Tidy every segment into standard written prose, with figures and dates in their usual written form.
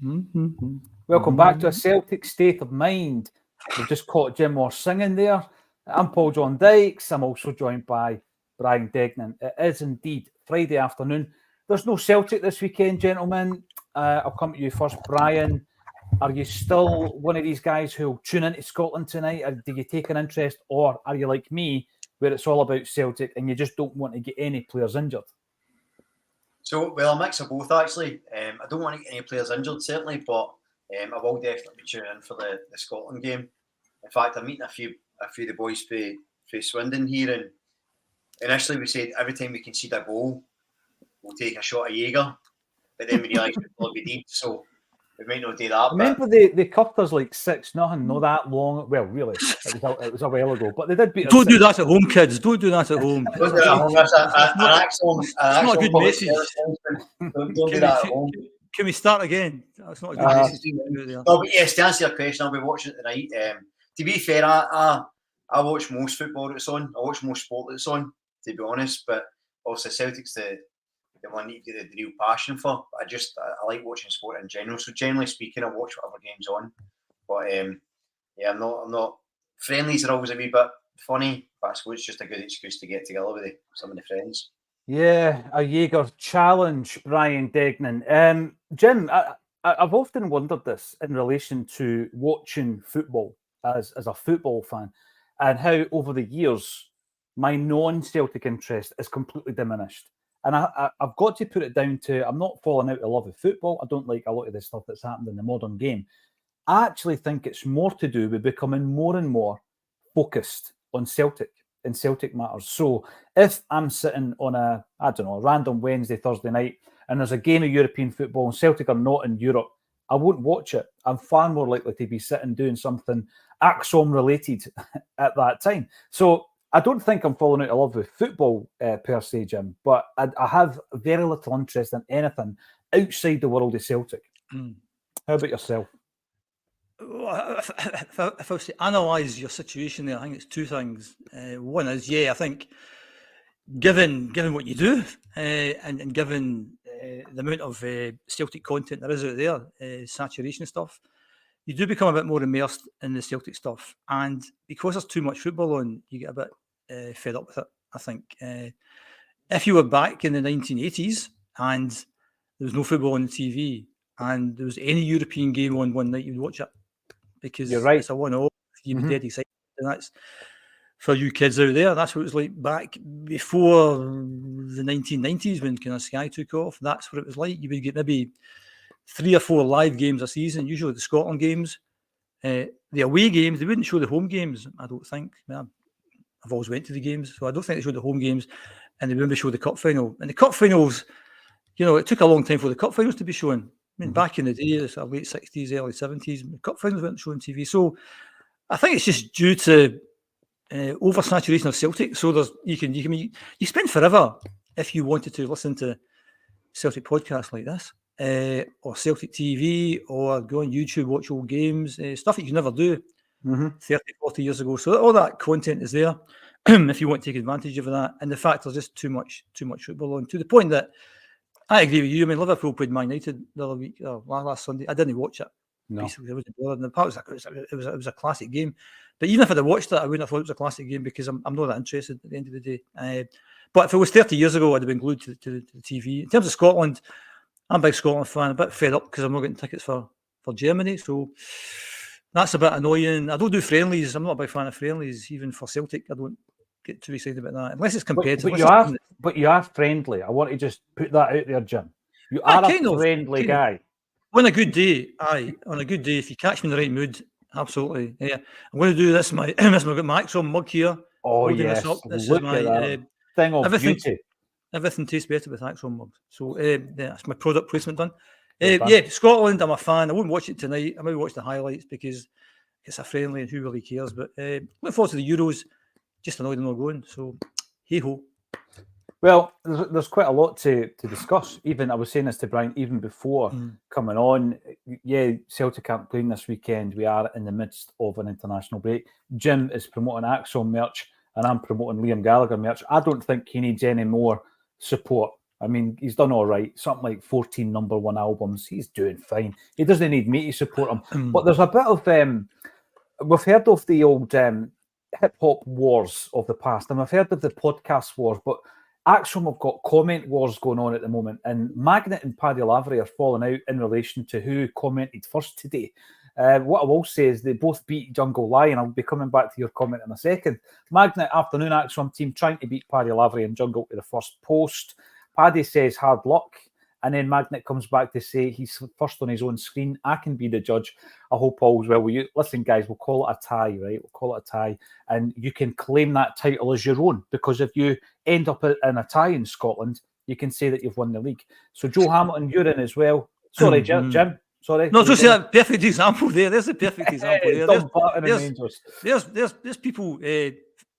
Mm-hmm. Welcome back to a Celtic State of Mind. We've just caught Jim Moore singing there. I'm Paul John Dykes. I'm also joined by Brian Degnan. It is indeed Friday afternoon. There's no Celtic this weekend, gentlemen. I'll come to you first, Brian. Are you still one of these guys who'll tune into Scotland tonight? Or do you take an interest, or are you like me, where it's all about Celtic and you just don't want to get any players injured? So, well, a mix of both, actually. I don't want to get any players injured, certainly, but I will definitely be tuning in for the Scotland game. In fact, I'm meeting a few of the boys for Swindon here, and initially we said every time we concede a goal, we'll take a shot of Jaeger, but then we realised we'd probably be deep, so we might not do that. Remember, they cuffed us like 6-0, not that long. Well, really, it was a while ago, but they did beat us. Don't do that at home, kids. Don't do that at home. Don't do that at home. That's not a good message. Don't do that at home. Can we start again? That's not a good message. No, but yes, to answer your question, I'll be watching it tonight. To be fair, I watch most football that's on. I watch most sport that's on, to be honest. But obviously, Celtic's the one you get the real passion for. I like watching sport in general. So generally speaking, I watch whatever game's on. But yeah, I'm not. Friendlies are always a wee bit funny, but I suppose it's just a good excuse to get together with some of the friends. Yeah, a Jaeger challenge, Brian Degnan. Jim, I've often wondered this in relation to watching football as a football fan, and how over the years my non-Celtic interest is completely diminished. And I've got to put it down to, I'm not falling out of love with football. I don't like a lot of the stuff that's happened in the modern game. I actually think it's more to do with becoming more and more focused on Celtic and Celtic matters. So if I'm sitting on a random Wednesday, Thursday night, and there's a game of European football and Celtic are not in Europe, I won't watch it. I'm far more likely to be sitting doing something Acsom related at that time. So I don't think I'm falling out of love with football per se, Jim, but I have very little interest in anything outside the world of Celtic. How about yourself? Well, if I was to analyse your situation there, I think it's two things. One is, I think given what you do and given the amount of Celtic content there is out there, saturation stuff, you do become a bit more immersed in the Celtic stuff. And because there's too much football on, you get a bit fed up with it, I think. If you were back in the 1980s and there was no football on the TV and there was any European game on one night, you'd watch it. Because you're right. It's a one-off. You'd be dead excited. And that's for you kids out there. That's what it was like back before the 1990s when kind of Sky took off. That's what it was like. You would get maybe 3 or 4 live games a season, usually the Scotland games. The away games, they wouldn't show the home games, I don't think. I've always went to the games, so I don't think they showed the home games, and they wouldn't show the cup final. And the cup finals, it took a long time for the cup finals to be shown. I mean, back in the day, the late 60s, early 70s, the cup finals weren't shown on TV. So I think it's just due to oversaturation of Celtic. So you spend forever if you wanted to listen to Celtic podcasts like this, or Celtic TV, or go on YouTube, watch old games, stuff that you never do 30, 40 years ago. So all that content is there if you want to take advantage of that. And the fact there's just too much football on, to the point that I agree with you. I mean, Liverpool played Man United the other week, last Sunday. I didn't watch it. No. Basically, I wasn't bothered. It was a classic game. But even if I'd have watched it, I wouldn't have thought it was a classic game because I'm not that interested at the end of the day. But if it was 30 years ago, I'd have been glued to the TV. In terms of Scotland, I'm a big Scotland fan. I'm a bit fed up because I'm not getting tickets for Germany. So that's a bit annoying. I don't do friendlies. I'm not a big fan of friendlies, even for Celtic. I don't get too excited about that unless it's competitive. But you are friendly. I want to just put that out there, Jim. You are a friendly guy. On a good day, on a good day, if you catch me in the right mood, absolutely. Yeah, I'm going to do this. I've got my Acsom mug here. Oh yes, this look is my at that thing of beauty. Everything tastes better with Acsom mugs. So that's my product placement done. Scotland, I'm a fan. I wouldn't watch it tonight. I might watch the highlights because it's a friendly and who really cares. But look forward to the Euros. Just annoyed I'm not going. So hey ho. Well, there's quite a lot to discuss. Even I was saying this to Brian even before coming on. Yeah, Celtic aren't playing this weekend. We are in the midst of an international break. Jim is promoting Acsom merch, and I'm promoting Liam Gallagher merch. I don't think he needs any more support I mean, he's done all right. Something like 14 number one albums. He's doing fine. He doesn't need me to support him. But there's a bit of we've heard of the old hip hop wars of the past, and we've heard of the podcast wars. But Acsom have got comment wars going on at the moment, and Magnet and Paddy Lavery are falling out in relation to who commented first today. What I will say is they both beat Jungle Lion. I'll be coming back to your comment in a second. Magnet afternoon Acsom team trying to beat Paddy Lavery and Jungle to the first post. Paddy says hard luck, and then Magnet comes back to say he's first on his own screen. I can be the judge. I hope all's well with you. Listen, guys, we'll call it a tie, right? We'll call it a tie, and you can claim that title as your own, because if you end up in a tie in Scotland, you can say that you've won the league. So Joe Hamilton, you're in as well. Sorry, Jim. Sorry. No, just a perfect example there. There's a perfect example there. There's people,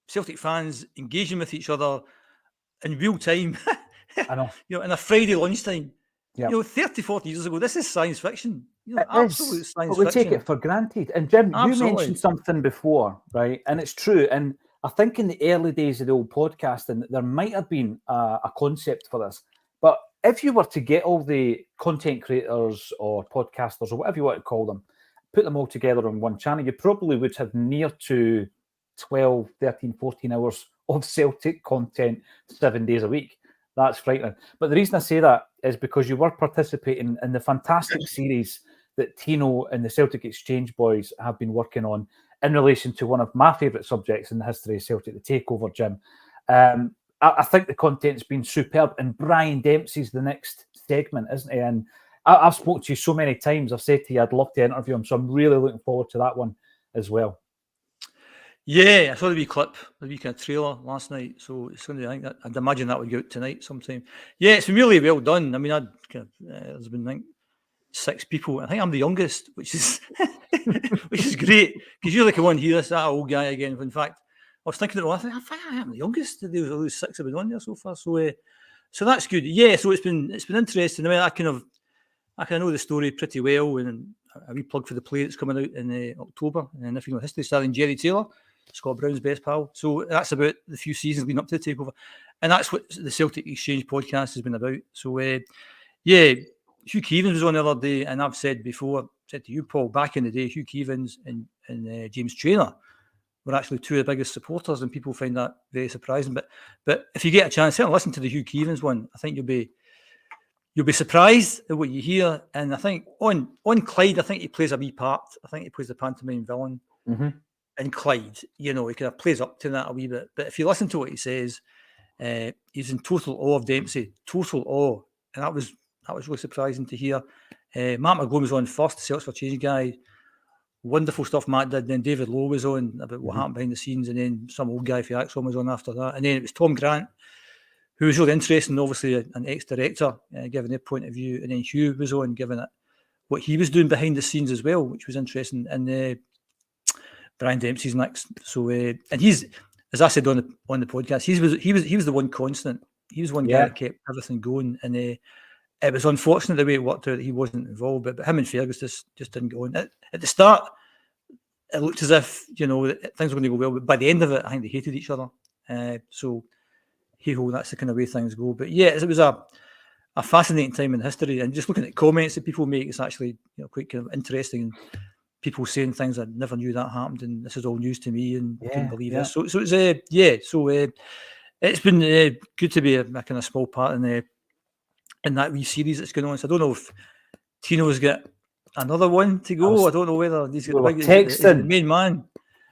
Celtic fans, engaging with each other in real time. I know. In a Friday lunchtime. Yep. 30, 40 years ago, this is science fiction. Absolute science fiction. We fiction. take it for granted. And Jim, you mentioned something before, right? And it's true. And I think in the early days of the old podcasting, there might have been a concept for this. But if you were to get all the content creators or podcasters or whatever you want to call them, put them all together on one channel, you probably would have near to 12, 13, 14 hours of Celtic content 7 days a week. That's frightening. But the reason I say that is because you were participating in the fantastic series that Tino and the Celtic Exchange boys have been working on in relation to one of my favourite subjects in the history of Celtic, the takeover, Jim. I think the content's been superb, and Brian Dempsey's the next segment, isn't he? And I've spoken to you so many times. I've said to you I'd love to interview him, so I'm really looking forward to that one as well. Yeah, I saw the wee clip, the wee kind of trailer last night. So it's going to be, I'd imagine that would go out tonight sometime. Yeah, it's been really well done. I mean, there's been 6 people. I think I'm the youngest, which is which is great, because you're like a one here, that old guy again. In fact, I was thinking, I think I am the youngest. Those 6 have been on there so far. So that's good. Yeah, so it's been interesting. I mean, I kind of know the story pretty well, and a wee plug for the play that's coming out in October. And if you know history, starring Jerry Taylor, Scott Brown's best pal. So that's about the few seasons leading up to the takeover, and that's what the Celtic Exchange podcast has been about. So yeah, Hugh Keevins was on the other day, and I've said before, said to you, Paul, back in the day, Hugh Keevins and James Traynor were actually 2 of the biggest supporters, and people find that very surprising. But if you get a chance, certainly listen to the Hugh Keevins one. I think you'll be surprised at what you hear. And I think on Clyde, I think he plays a wee part. I think he plays the pantomime villain. Mm-hmm. And Clyde, he kind of plays up to that a wee bit. But if you listen to what he says, he's in total awe of Dempsey, total awe, and that was really surprising to hear. Matt McGlone was on first, the Celtics for Change guy. Wonderful stuff Matt did. Then David Lowe was on about what happened behind the scenes, and then some old guy for Acsom was on after that. And then it was Tom Grant, who was really interesting, obviously an ex-director, giving their point of view. And then Hugh was on, giving it what he was doing behind the scenes as well, which was interesting. And Brian Dempsey's next. So and he's, as I said on the podcast, he was the one constant. He was one guy that kept everything going. And it was unfortunate the way it worked out that he wasn't involved, but him and Fergus just didn't go on. At the start, it looked as if things were going to go well, but by the end of it, I think they hated each other. So that's the kind of way things go. But yeah, it was a fascinating time in history, and just looking at comments that people make, it's actually quite kind of interesting. People saying things I never knew that happened, and this is all news to me, and I couldn't believe this. So it's it's been good to be a kind of small part in that wee series that's going on. So I don't know if Tino's got another one to go. I don't know whether he's the main man.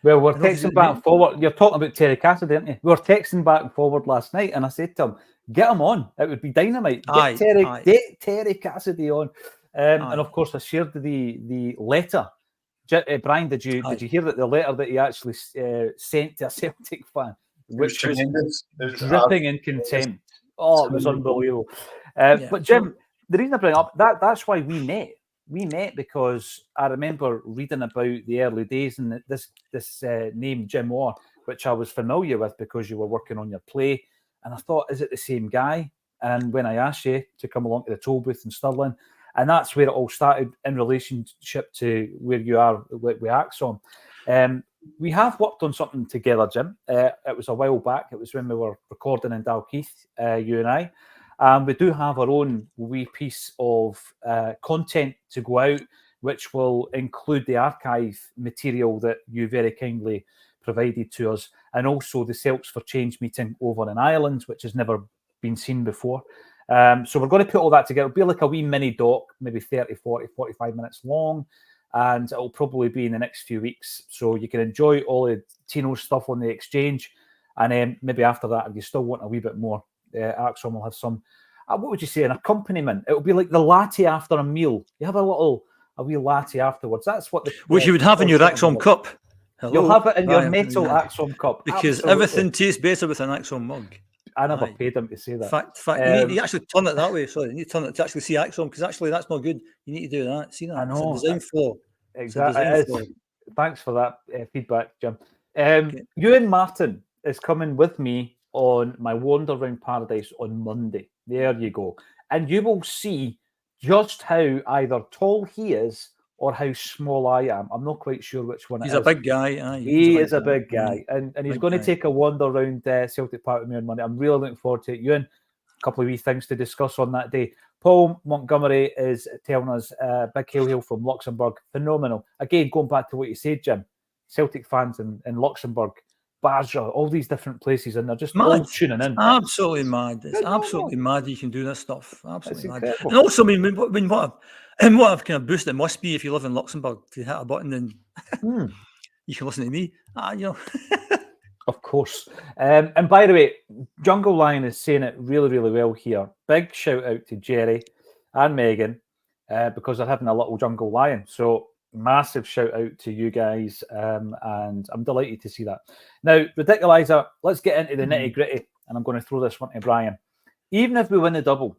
Well, we're texting back and forward. You're talking about Terry Cassidy, aren't you? We were texting back and forward last night, and I said to him, "Get him on. It would be dynamite. Get Terry Cassidy on." And of course, I shared the letter. Brian, did you hear that the letter that he actually sent to a Celtic fan, which was dripping in contempt? Oh, it was unbelievable. But Jim, the reason I bring up that's why we met. We met because I remember reading about the early days and this name Jim Orr, which I was familiar with because you were working on your play, and I thought, is it the same guy? And when I asked you to come along to the toll booth in Stirling, and that's where it all started in relationship to where you are with Acsom. We have worked on something together, Jim. It was a while back. It was when we were recording in Dalkeith, you and I. And we do have our own wee piece of content to go out, which will include the archive material that you very kindly provided to us, and also the Celts for Change meeting over in Ireland, which has never been seen before. So we're going to put all that together. It'll be like a wee mini doc, maybe 30, 40, 45 minutes long, and it'll probably be in the next few weeks. So you can enjoy all the Tino's stuff on the exchange, and then maybe after that, if you still want a wee bit more, Acsom will have some, what would you say, an accompaniment. It'll be like the latte after a meal. You have a wee latte afterwards. That's what which you would have in your Acsom cup. Hello, You'll have it in your Ryan, metal Acsom cup. Because Absolutely. everything tastes better with an Acsom mug. I never paid them to say that. Fact, you need to actually turn it that way. Sorry, you need to turn it to actually see Acsom, because actually that's not good. You need to do that. See that? I know. It's a design flaw. Exactly. Thanks for that feedback, Jim. Ewan Martin is coming with me on my Wander Round Paradise on Monday. There you go. And you will see just how either tall he is or how small I am. I'm not quite sure which one it is. He's a big guy. He is a big guy. And he's going to take a wander around Celtic Park with me on Monday. I'm really looking forward to it. Ewan, a couple of wee things to discuss on that day. Paul Montgomery is telling us big hail from Luxembourg. Phenomenal. Again, going back to what you said, Jim, Celtic fans in Luxembourg, Basra, all these different places, and they're just all tuning in. Absolutely mad. It's absolutely mad you can do this stuff. Absolutely mad. And also, I mean, what a kind of boost it must be if you live in Luxembourg to hit a button and you can listen to me. Of course. And by the way, Jungle Lion is saying it really, really well here. Big shout out to Jerry and Megan because they're having a little Jungle Lion. So massive shout out to you guys. And I'm delighted to see that. Now, Ridiculizer, let's get into the nitty gritty. And I'm going to throw this one to Brian. Even if we win the double,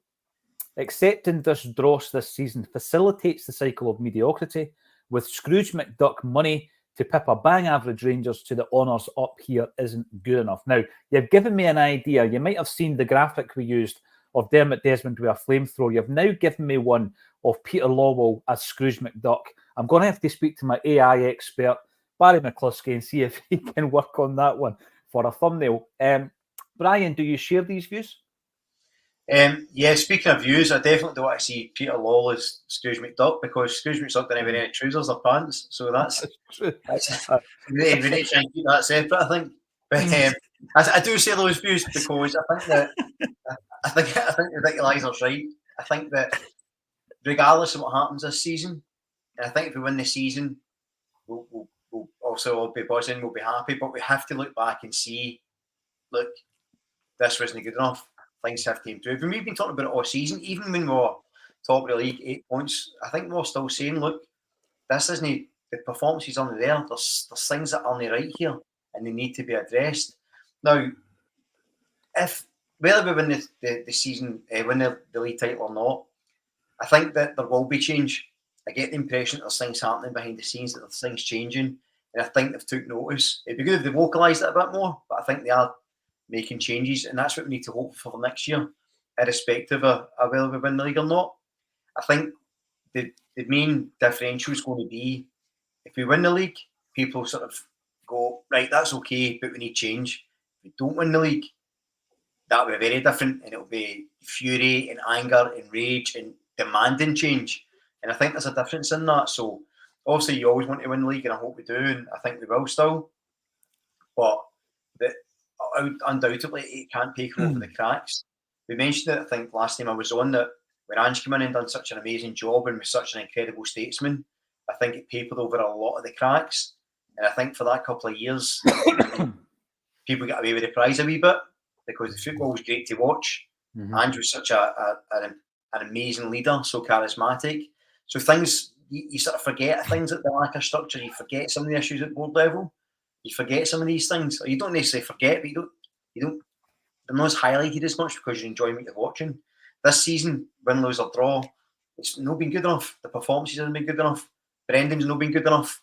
accepting this dross this season facilitates the cycle of mediocrity, with Scrooge McDuck money to pip a bang average Rangers to the honours up here isn't good enough. Now, you've given me an idea. You might have seen the graphic we used of Dermot Desmond with a flamethrower. You've now given me one of Peter Lawwell as Scrooge McDuck. I'm going to have to speak to my AI expert, Barry McCluskey, and see if he can work on that one for a thumbnail. Brian, do you share these views? Yeah, speaking of views, I definitely don't want to see Peter Lawwell as Scrooge McDuck, because Scrooge McDuck didn't have any trousers or pants, so that's we need to try and keep that separate, I think. But I do say those views because I think Ridiculizer's right. I think that regardless of what happens this season, and I think if we win the season, we'll also all be buzzing, we'll be happy, but we have to look back and see, look, this wasn't good enough. Things have to improve. And we've been talking about it all season, even when we were top of the league, 8 points. I think we're still saying, look, this isn't the performances aren't there. There's things that aren't right here, and they need to be addressed. Now, if whether we win the season, win the league title or not, I think that there will be change. I get the impression that there's things happening behind the scenes, that there's things changing, and I think they've took notice. It'd be good if they vocalised it a bit more, but I think they are making changes, and that's what we need to hope for next year, irrespective of whether we win the league or not. I think the main differential is going to be, if we win the league, people sort of go, right, that's okay, but we need change. If we don't win the league, that'll be very different, and it'll be fury and anger and rage and demanding change. And I think there's a difference in that. So obviously you always want to win the league, and I hope we do, and I think we will still. But undoubtedly it can't take over the cracks. We mentioned it, I think, last time I was on, that when Ange came in and done such an amazing job and was such an incredible statesman, I think it papered over a lot of the cracks. And I think for that couple of years, people got away with the prize a wee bit, because the football was great to watch. Ange was such an amazing leader, so charismatic. So things, you sort of forget things at the lack of structure. You forget some of the issues at board level. You forget some of these things, or you don't necessarily forget, but they're not as highlighted as much because you're enjoying what you're watching. This season, win, lose or draw, it's not been good enough. The performances haven't been good enough. Brendan's not been good enough.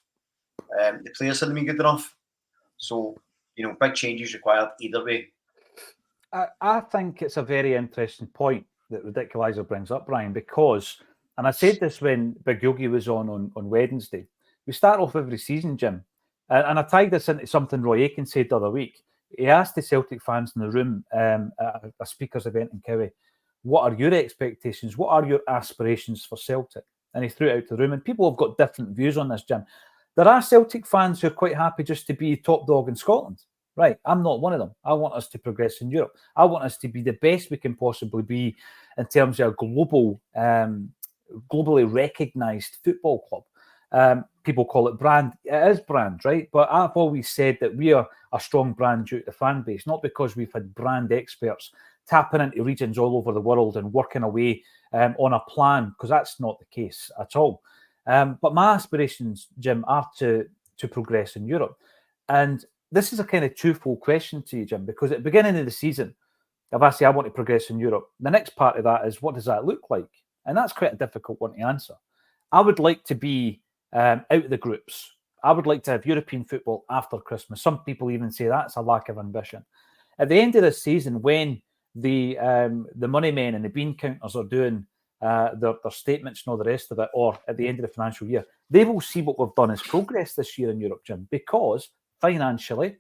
The players haven't been good enough. So, big changes required either way. I think it's a very interesting point that Ridiculizer brings up, Brian, because, and I said this when Big Yogi was on Wednesday, we start off every season, Jim, and I tied this into something Roy Aitken said the other week. He asked the Celtic fans in the room at a speakers event in Cowie, what are your expectations? What are your aspirations for Celtic? And he threw it out the room. And people have got different views on this, Jim. There are Celtic fans who are quite happy just to be top dog in Scotland. Right, I'm not one of them. I want us to progress in Europe. I want us to be the best we can possibly be in terms of a globally recognised football club. People call it brand. It is brand, right? But I've always said that we are a strong brand due to the fan base, not because we've had brand experts tapping into regions all over the world and working away on a plan, because that's not the case at all. But my aspirations, Jim, are to progress in Europe. And this is a kind of twofold question to you, Jim, because at the beginning of the season, if I say I want to progress in Europe, the next part of that is, what does that look like? And that's quite a difficult one to answer. I would like to be out of the groups. I would like to have European football after Christmas. Some people even say that's a lack of ambition. At the end of the season, when the money men and the bean counters are doing their statements and all the rest of it, or at the end of the financial year, they will see what we've done as progress this year in Europe, Jim, because financially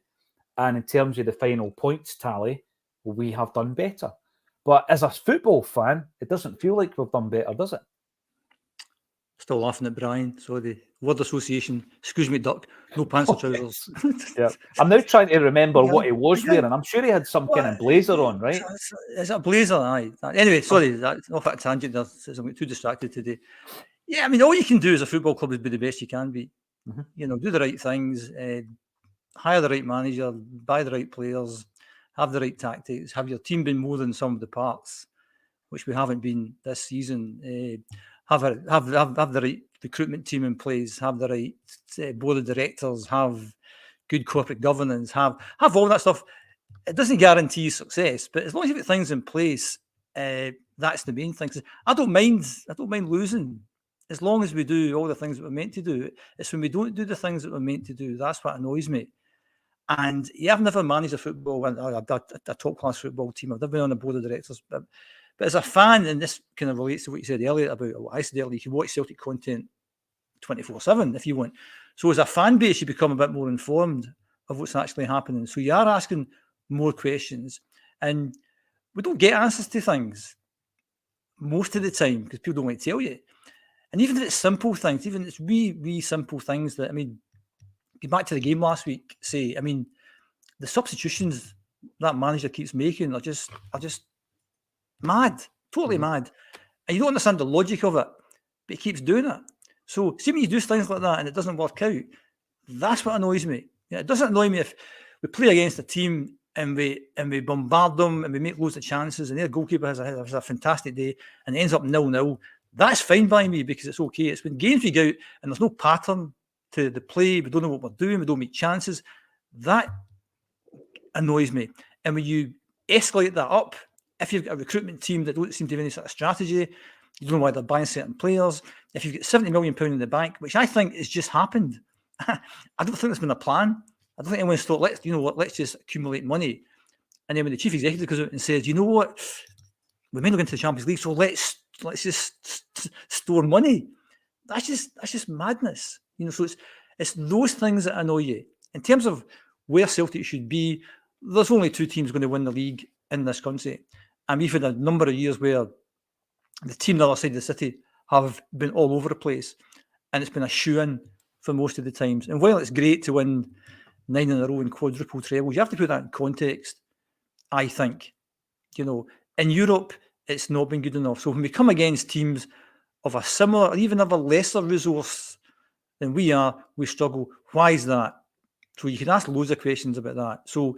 and in terms of the final points tally, we have done better. But as a football fan, it doesn't feel like we've done better, does it? Still laughing at Brian. So the word association, excuse me, Duck, no pants or trousers. Yeah. I'm now trying to remember what he was wearing. I'm sure he had some kind of blazer on, right? Is it a blazer? Aye. Anyway, sorry, that's off at a tangent. I'm too distracted today. Yeah, I mean, all you can do as a football club is be the best you can be. Mm-hmm. You know, do the right things, hire the right manager, buy the right players, have the right tactics, have your team been more than some of the parts, which we haven't been this season. Have the right recruitment team in place, have the right board of directors, have good corporate governance, have all that stuff. It doesn't guarantee success, but as long as you've got things in place, that's the main thing. I don't mind losing, as long as we do all the things that we're meant to do. It's when we don't do the things that we're meant to do, that's what annoys me. And yeah, I've never managed a top class football team. I've never been on a board of directors, but as a fan, and this kind of relates to what you said earlier about what I said earlier, you can watch Celtic content 24/7 if you want. So as a fan base, you become a bit more informed of what's actually happening. So you are asking more questions, and we don't get answers to things most of the time because people don't want to tell you. And even if it's simple things, even if it's wee simple things that, I mean, get back to the game last week, say, I mean, the substitutions that manager keeps making are just mad, totally mad. And you don't understand the logic of it, but he keeps doing it. So see when you do things like that and it doesn't work out, that's what annoys me. Yeah, it doesn't annoy me if we play against a team and we bombard them and we make loads of chances and their goalkeeper has a fantastic day and it ends up 0-0. That's fine by me because it's okay. It's when games we go out and there's no pattern to the play, we don't know what we're doing, we don't make chances. That annoys me. And when you escalate that up, if you've got a recruitment team that don't seem to have any sort of strategy, you don't know why they're buying certain players. If you've got £70 million in the bank, which I think has just happened, I don't think there's been a plan. I don't think anyone's thought, let's just accumulate money. And then when the chief executive goes out and says, you know what, we may not go into the Champions League, so let's just store money. That's just madness. You know, so it's those things that annoy you. In terms of where Celtic should be, there's only two teams going to win the league in this country. And we've had a number of years where the team on the other side of the city have been all over the place. And it's been a shoe-in for most of the times. And while it's great to win 9 in a row and quadruple trebles, you have to put that in context, I think. You know, in Europe, it's not been good enough. So when we come against teams of a similar or even of a lesser resource than we are, we struggle. Why is that? So you can ask loads of questions about that. So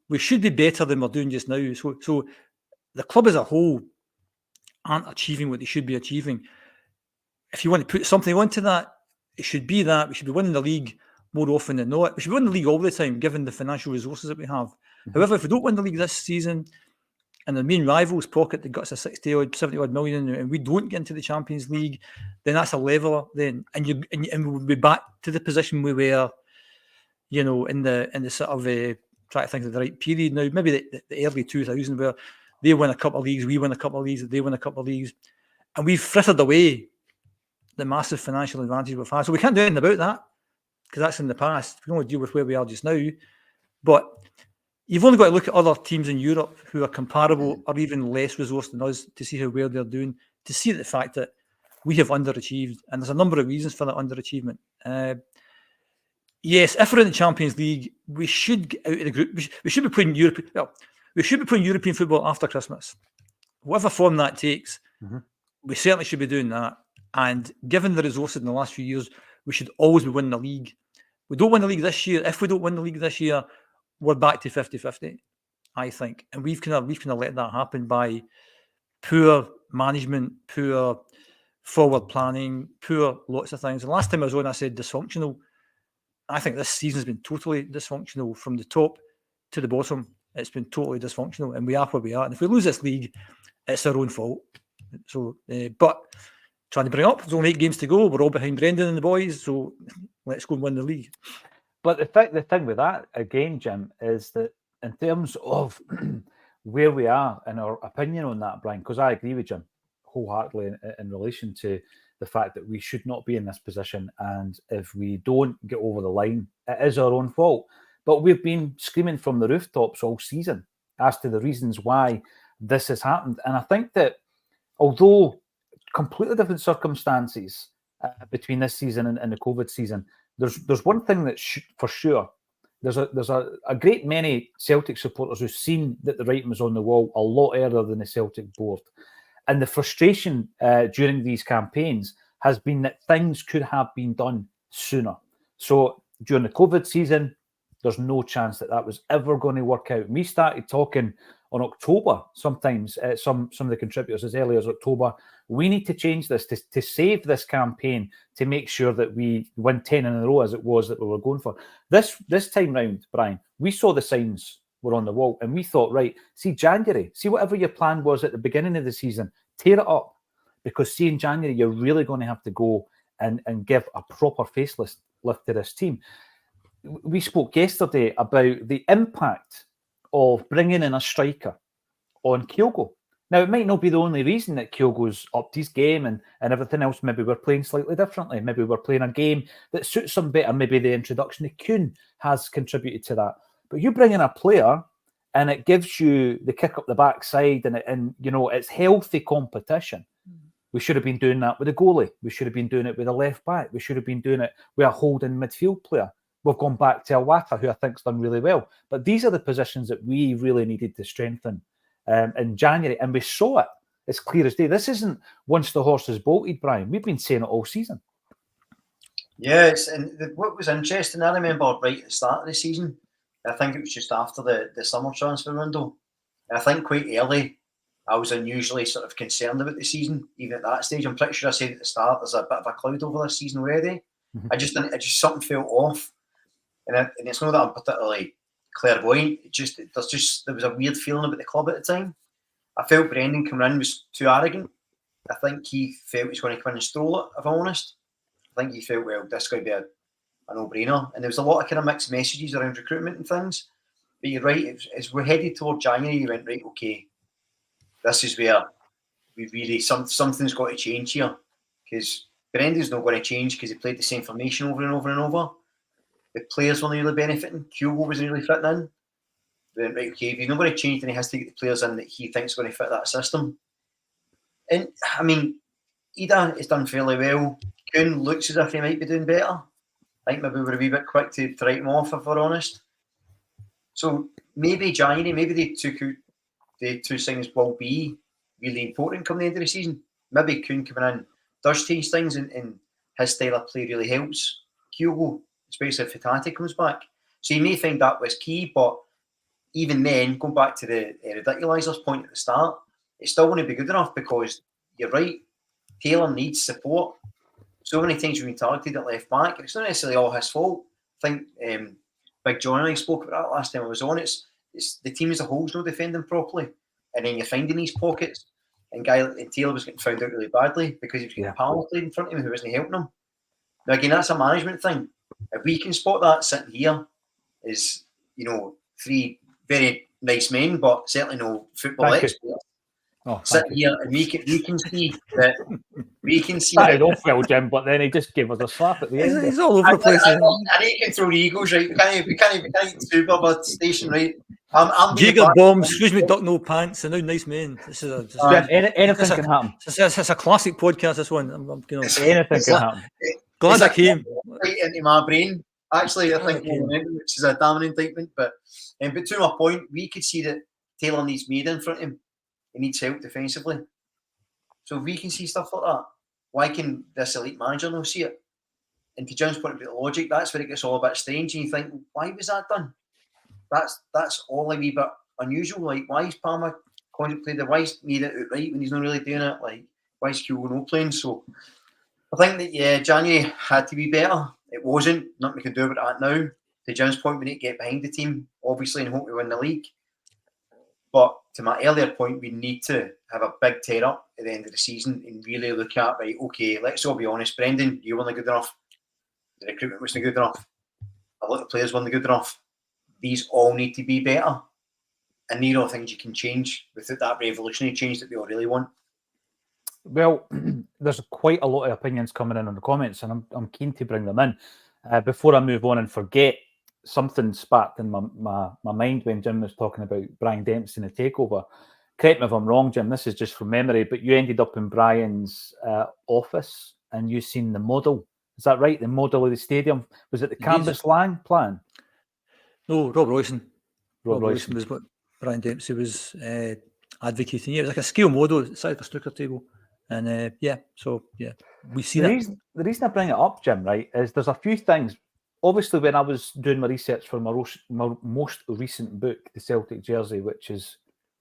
we should be better than we're doing just now. So the club as a whole aren't achieving what they should be achieving. If you want to put something onto that, it should be that we should be winning the league more often than not. We should win the league all the time, given the financial resources that we have. Mm-hmm. However, if we don't win the league this season, and the main rivals pocket that got us a 70 million, and we don't get into the Champions League, then that's a leveler. Then, and we'll be back to the position we were, you know, in the sort of try to think of the right period now. Maybe the early 2000s, where they win a couple of leagues, we win a couple of leagues, they win a couple of leagues, and we've frittered away the massive financial advantage we've had. So we can't do anything about that because that's in the past. We can only deal with where we are just now. But you've only got to look at other teams in Europe who are comparable or even less resourced than us to see how well they're doing, to see the fact that we have underachieved. And there's a number of reasons for that underachievement. Yes, if we're in the Champions League, we should get out of the group. We should be playing European. Well, we should be playing European football after Christmas. Whatever form that takes, we certainly should be doing that. And given the resources in the last few years, we should always be winning the league. We don't win the league this year. If we don't win the league this year, we're back to 50-50, I think. And we've kind of let that happen by poor management, poor forward planning, poor lots of things. And last time I was on, I said dysfunctional. I think this season has been totally dysfunctional from the top to the bottom. It's been totally dysfunctional, and we are where we are. And if we lose this league, it's our own fault. So, but trying to bring up, there's only 8 games to go. We're all behind Brendan and the boys, so let's go and win the league. But the thing with that, again, Jim, is that in terms of where we are and our opinion on that, Brian, because I agree with Jim wholeheartedly in relation to the fact that we should not be in this position. And if we don't get over the line, it is our own fault. But we've been screaming from the rooftops all season as to the reasons why this has happened. And I think that although completely different circumstances between this season and the COVID season, there's one thing that's for sure. There's a great many Celtic supporters who've seen that the writing was on the wall a lot earlier than the Celtic board. And the frustration during these campaigns has been that things could have been done sooner. So during the COVID season, there's no chance that was ever going to work out. We started talking on October, sometimes some of the contributors as early as October, we need to change this to save this campaign, to make sure that we win 10 in a row as it was that we were going for. This time round, Brian, we saw the signs were on the wall and we thought, right, see January, see whatever your plan was at the beginning of the season, tear it up, because see in January, you're really going to have to go and give a proper facelift to this team. We spoke yesterday about the impact of bringing in a striker on Kyogo. Now, it might not be the only reason that Kyogo's upped his game and everything else. Maybe we're playing slightly differently. Maybe we're playing a game that suits him better. Maybe the introduction of Kuhn has contributed to that. But you bring in a player and it gives you the kick up the backside and you know, it's healthy competition. We should have been doing that with a goalie. We should have been doing it with a left back. We should have been doing it with a holding midfield player. We've gone back to Awata, who I think's done really well. But these are the positions that we really needed to strengthen in January, and we saw it. It's clear as day. This isn't once the horse is bolted, Brian. We've been saying it all season. Yes, and what was interesting, I remember right at the start of the season, I think it was just after the summer transfer window, and I think quite early, I was unusually sort of concerned about the season, even at that stage. I'm pretty sure I said at the start, there's a bit of a cloud over this season already. Mm-hmm. I just something felt off. And it's not that I'm particularly clairvoyant. There was a weird feeling about the club at the time. I felt Brendan coming in was too arrogant. I think he felt he was going to come in and stroll it, if I'm honest. I think he felt, well, this is going to be a no-brainer. And there was a lot of kind of mixed messages around recruitment and things. But you're right, as we're headed toward January, you went, right, okay, this is where we really, something's got to change here. Because Brendan's not going to change because he played the same formation over and over and over. The players weren't really benefiting. Kyogo wasn't really fitting in. Then, right, okay, if he's not going to change, then he has to get the players in that he thinks are going to fit that system. And, I mean, Ida has done fairly well. Kuhn looks as if he might be doing better. I think maybe we're a wee bit quick to write him off, if we're honest. So maybe January, maybe the two things will be really important come the end of the season. Maybe Kuhn coming in does change things and his style of play really helps Kyogo, especially if Hatate comes back. So you may find that was key, but even then, going back to the ridiculisers point at the start, it's still going to be good enough because you're right, Taylor needs support. So many times we've been targeted at left back, and it's not necessarily all his fault. I think Big John and I spoke about that last time I was on. It's the team as a whole's not defending properly, and then you're finding these pockets. And Taylor was getting found out really badly because he was getting Powell played in front of him who wasn't helping him. Now again, that's a management thing. If we can spot that sitting here is, you know, three very nice men, but certainly no football experts, sitting here and we can see that. We can see started off well, Jim, but then he just gave us a slap at the end. He's all over the place. I need to control the egos, right? We can't super about station, right? I'm Jaeger bombs, excuse me, duck no pants, and now nice men. This is anything can happen. It's a classic podcast. This one, Anything can happen. Glad I came right into my brain. Actually, I think which is a damning indictment. But to my point, we could see that Taylor needs made in front of him. He needs help defensively. So if we can see stuff like that, why can this elite manager not see it? And to Jim's point about the logic, that's where it gets all a bit strange. And you think, why was that done? That's all a wee bit unusual. Like, why is Palmer contemplating the why is made it outright when he's not really doing it? Like, why is Kyogo not playing? So I think that January had to be better. It wasn't. Nothing we can do about that now. To Jim's point, we need to get behind the team, obviously, and hope we win the league. But to my earlier point, we need to have a big tear up at the end of the season and really look at, right, okay, let's all be honest. Brendan, you weren't good enough. The recruitment wasn't good enough. A lot of players weren't good enough. These all need to be better. And these are things you can change without that revolutionary change that we all really want. Well, there's quite a lot of opinions coming in on the comments, and I'm keen to bring them in. Before I move on and forget, something sparked in my mind when Jim was talking about Brian Dempsey and the takeover. Correct me if I'm wrong, Jim, this is just from memory, but you ended up in Brian's office and you seen the model. Is that right? The model of the stadium? Was it the canvas plan? No, Rob Royson. Rob Royson was what Brian Dempsey was advocating. Yeah, it was like a scale model inside of a snooker table. And we see that. The reason I bring it up, Jim, right, is there's a few things. Obviously, when I was doing my research for my most recent book, The Celtic Jersey, which is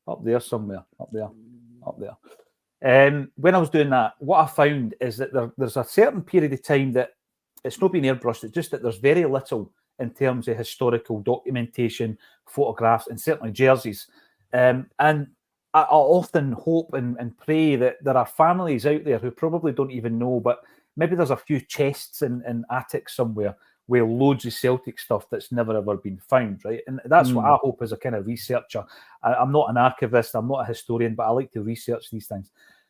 up there somewhere, up there. When I was doing that, what I found is that there's a certain period of time that it's not been airbrushed, it's just that there's very little in terms of historical documentation, photographs, and certainly jerseys. And I often hope and pray that there are families out there who probably don't even know, but maybe there's a few chests in attics somewhere where loads of Celtic stuff that's never ever been found, right? And that's what I hope as a kind of researcher. I'm not an archivist, I'm not a historian, but I like to research these things.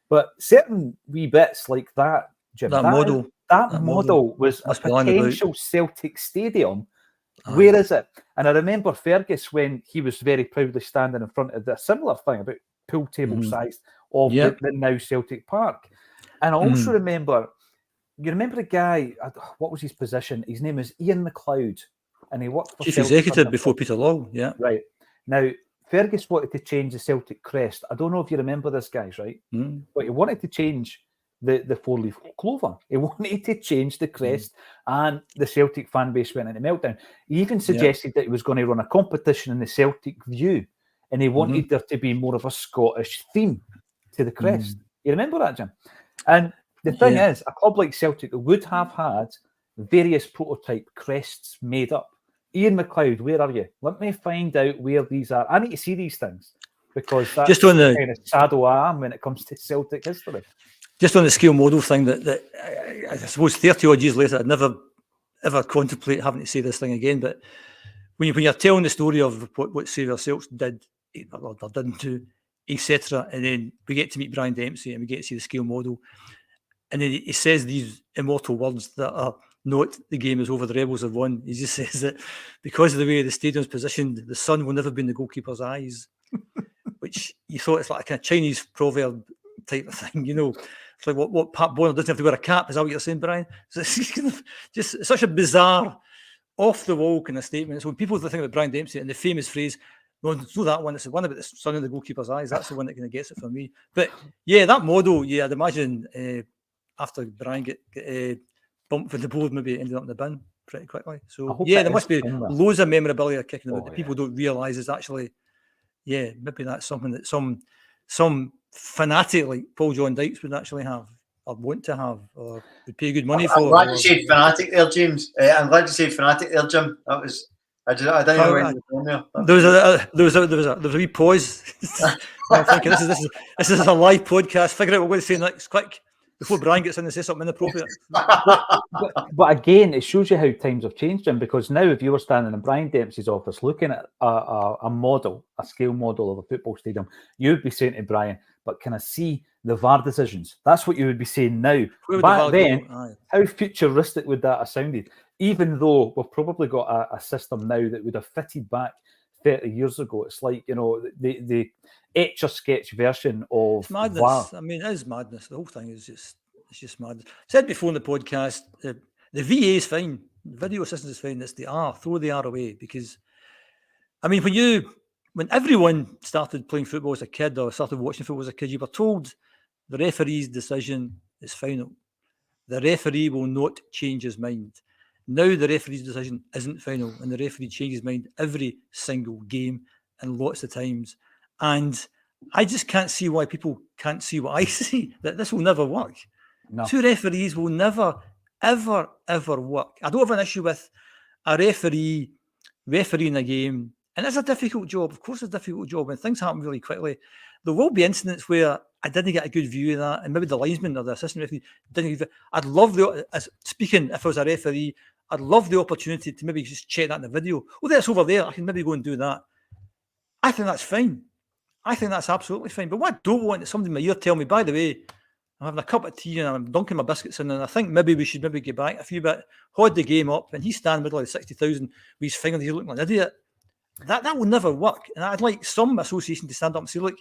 But certain wee bits like that, Jim, that model was a potential Celtic stadium. Where is it? And I remember Fergus, when he was very proudly standing in front of a similar thing about pool table sized of the now Celtic Park. And I also remember, you remember a guy, what was his position? His name is Ian McLeod, and he worked for Chief Celtic Executive before Peter Long, yeah. Right. Now, Fergus wanted to change the Celtic crest. I don't know if you remember this, guys, right? But he wanted to change the four-leaf clover. He wanted to change the crest, and the Celtic fan base went into meltdown. He even suggested that he was going to run a competition in the Celtic View, and he wanted there to be more of a Scottish theme to the crest. You remember that, Jim? And the thing is, a club like Celtic would have had various prototype crests made up. Ian McLeod, where are you? Let me find out where these are. I need to see these things, because that's just on the kind of shadow I am when it comes to Celtic history. Just on the scale model thing, that I suppose 30 odd years later, I'd never ever contemplate having to say this thing again. But when you're telling the story of what Saviour Celts did or didn't do, etc., and then we get to meet Brian Dempsey and we get to see the scale model, and then he says these immortal words that are not the game is over, the rebels have won. He just says that because of the way the stadium's positioned, the sun will never be in the goalkeeper's eyes, which you thought it's like a kind of Chinese proverb type of thing, you know. It's like what Pat Bonner doesn't have to wear a cap. Is that what you're saying, Brian? So it's kind of just such a bizarre, off the wall kind of statement. So when people think about Brian Dempsey and the famous phrase, "No, it's not that one. It's the one about the sun in the goalkeeper's eyes." That's the one that kind of gets it for me. But yeah, that model, I'd imagine after Brian get bumped from the board, maybe ended up in the bin pretty quickly. So there must be loads of memorabilia kicking about that people don't realise is actually, maybe that's something that some fanatic like Paul John Dykes would actually have, or want to have, or would pay good money for. I'm glad you said fanatic there, James. I'm glad you said fanatic there, Jim. That was I don't know where you were going there. There was a wee pause. I'm thinking this is a live podcast. Figure out what we're going to say next, quick, before Brian gets in and says something inappropriate. but again, it shows you how times have changed, Jim, because now if you were standing in Brian Dempsey's office looking at a model, a scale model of a football stadium, you'd be saying to Brian, but can I see the VAR decisions? That's what you would be saying now. Where would Back the VAR then, go? Aye. how futuristic would that have sounded? Even though we've probably got a system now that would have fitted back 30 years ago. It's like, you know, the etch-a-sketch version of It's madness. VAR. I mean, it is madness. The whole thing is just madness. I said before in the podcast, the VA is fine. Video assistance is fine. It's the R. Throw the R away, because, I mean, when everyone started playing football as a kid or started watching football as a kid, you were told the referee's decision is final. The referee will not change his mind. Now the referee's decision isn't final, and the referee changes his mind every single game and lots of times. And I just can't see why people can't see what I see, that this will never work. No. Two referees will never, ever, ever work. I don't have an issue with a refereeing a game. And it's a difficult job. Of course, it's a difficult job, and things happen really quickly. There will be incidents where I didn't get a good view of that, and maybe the linesman or the assistant referee didn't get. I'd love speaking, if I was a referee, I'd love the opportunity to maybe just check that in the video. Oh, that's over there. I can maybe go and do that. I think that's fine. I think that's absolutely fine. But what I don't want is somebody in my ear tell me, by the way, I'm having a cup of tea and I'm dunking my biscuits in, and I think maybe we should maybe get back a few bit, hold the game up, and he's standing in the middle of the 60,000 with his fingers, he's looking like an idiot. That will never work. And I'd like some association to stand up and say, look,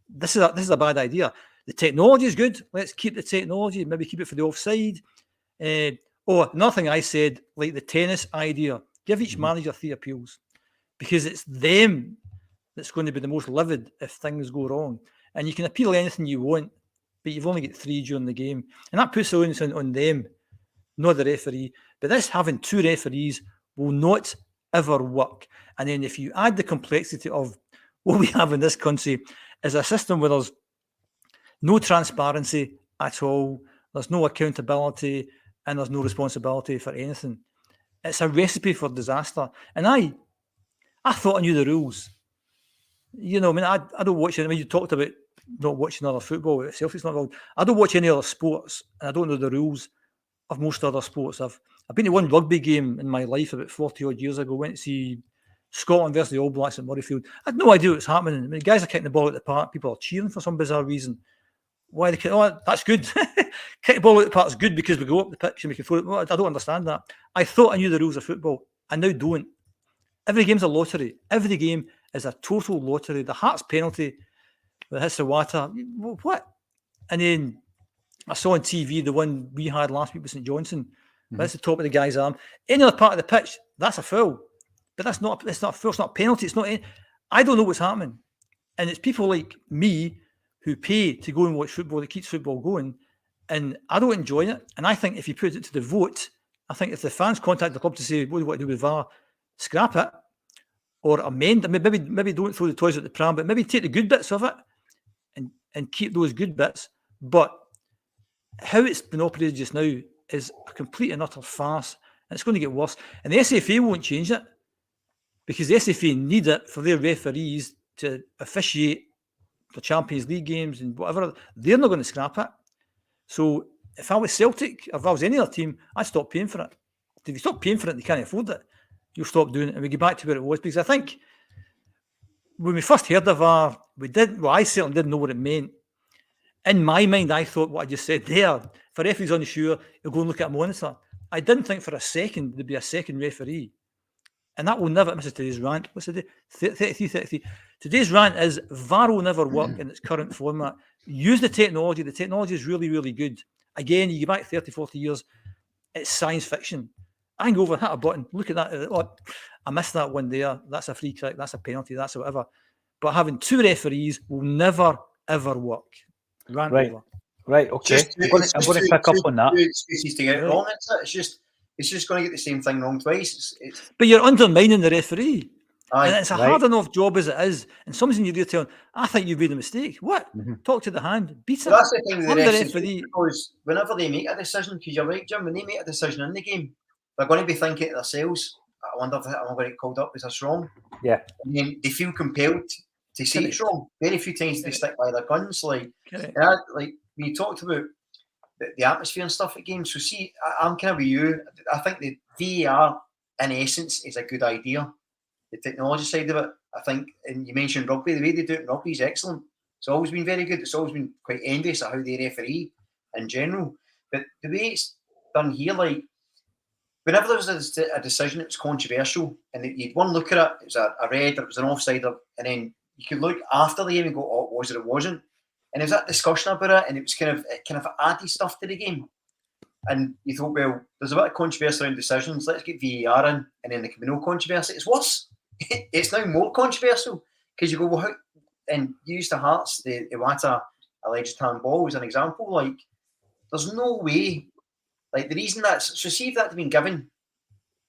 this is a bad idea. The technology is good. Let's keep the technology, maybe keep it for the offside. Another thing I said, like the tennis idea, give each manager 3 appeals, because it's them that's going to be the most livid if things go wrong. And you can appeal anything you want, but you've only got 3 during the game. And that puts the onus on them, not the referee. But this having 2 referees will not ever work. And then if you add the complexity of what we have in this country is a system where there's no transparency at all, there's no accountability, and there's no responsibility for anything. It's a recipe for disaster. And I thought I knew the rules. You know, I mean, I don't watch it. I mean, you talked about not watching other football. Celtic's not involved. I don't watch any other sports, and I don't know the rules of most other sports. I've been to one rugby game in my life about 40 odd years ago. Went to see Scotland versus the All Blacks at Murrayfield. I had no idea what was happening. I mean, guys are kicking the ball at the park. People are cheering for some bizarre reason. Why they kick? Oh, that's good. Kick the ball out the park is good because we go up the pitch and we can throw it. Well, I don't understand that. I thought I knew the rules of football. I now don't. Every game's a lottery. Every game is a total lottery. The Hearts penalty that hits the water. What? And then I saw on TV the one we had last week with St Johnstone. That's the top of the guy's arm. Any other part of the pitch, that's a foul. But that's not a foul. It's not a penalty. It's not. I don't know what's happening. And it's people like me who pay to go and watch football that keeps football going. And I don't enjoy it. And I think if you put it to the vote, I think if the fans contact the club to say, what do you want to do with VAR? Scrap it or amend it. Maybe don't throw the toys at the pram, but maybe take the good bits of it and keep those good bits. But how it's been operated just now is a complete and utter farce. And it's going to get worse. And the SFA won't change it because the SFA need it for their referees to officiate the Champions League games and whatever. They're not going to scrap it. So if I was Celtic, if I was any other team, I'd stop paying for it. If you stop paying for it and you can't afford it, you'll stop doing it and we get back to where it was. Because I think when we first heard of VAR, I certainly didn't know what it meant. In my mind, I thought what I just said there, if a referee's unsure, he'll go and look at a monitor. I didn't think for a second there'd be a second referee. And that will never, this is today's rant. What's the day? 33. Today's rant is VAR will never work in its current format. Use the technology. The technology is really, really good. Again, you go back 30, 40 years, it's science fiction. I can go over and hit a button, look at that. Oh, I missed that one there. That's a free kick. That's a penalty. That's whatever. But having 2 referees will never, ever work. Rant over. Right, okay. I'm going to pick up on that. Excuses to get it wrong. It's just going to get the same thing wrong twice. But you're undermining the referee. Aye, and it's a hard enough job as it is. And somebody's in your ear telling, I think you've made a mistake. What? Talk to the hand. Beat it. That's the thing with I'm the the referee. Because whenever they make a decision, because you're right, Jim, when they make a decision in the game, they're going to be thinking to themselves, I wonder if I'm going to get called up. Is this wrong? Yeah. And then they feel compelled to say it's wrong. Very few times they stick by their guns. Like when you talked about the atmosphere and stuff at games. So see, I'm kind of with you. I think the VAR in essence is a good idea. The technology side of it, I think, and you mentioned rugby, the way they do it in rugby is excellent. It's always been very good. It's always been quite envious at how they referee in general. But the way it's done here, like, whenever there was a decision that was controversial, and you'd one look at it, it was a red, or it was an offside, and then you could look after the game and go, oh, it was or it wasn't. And there was that discussion about it, and it kind of added stuff to the game. And you thought, well, there's a bit of controversy around decisions. Let's get VAR in, and then there can be no controversy. It's worse. It's now more controversial because you go, well, how? And you used the Hearts, the Iwata alleged handball was an example. Like, there's no way. Like, the reason that's so, see if that had been given,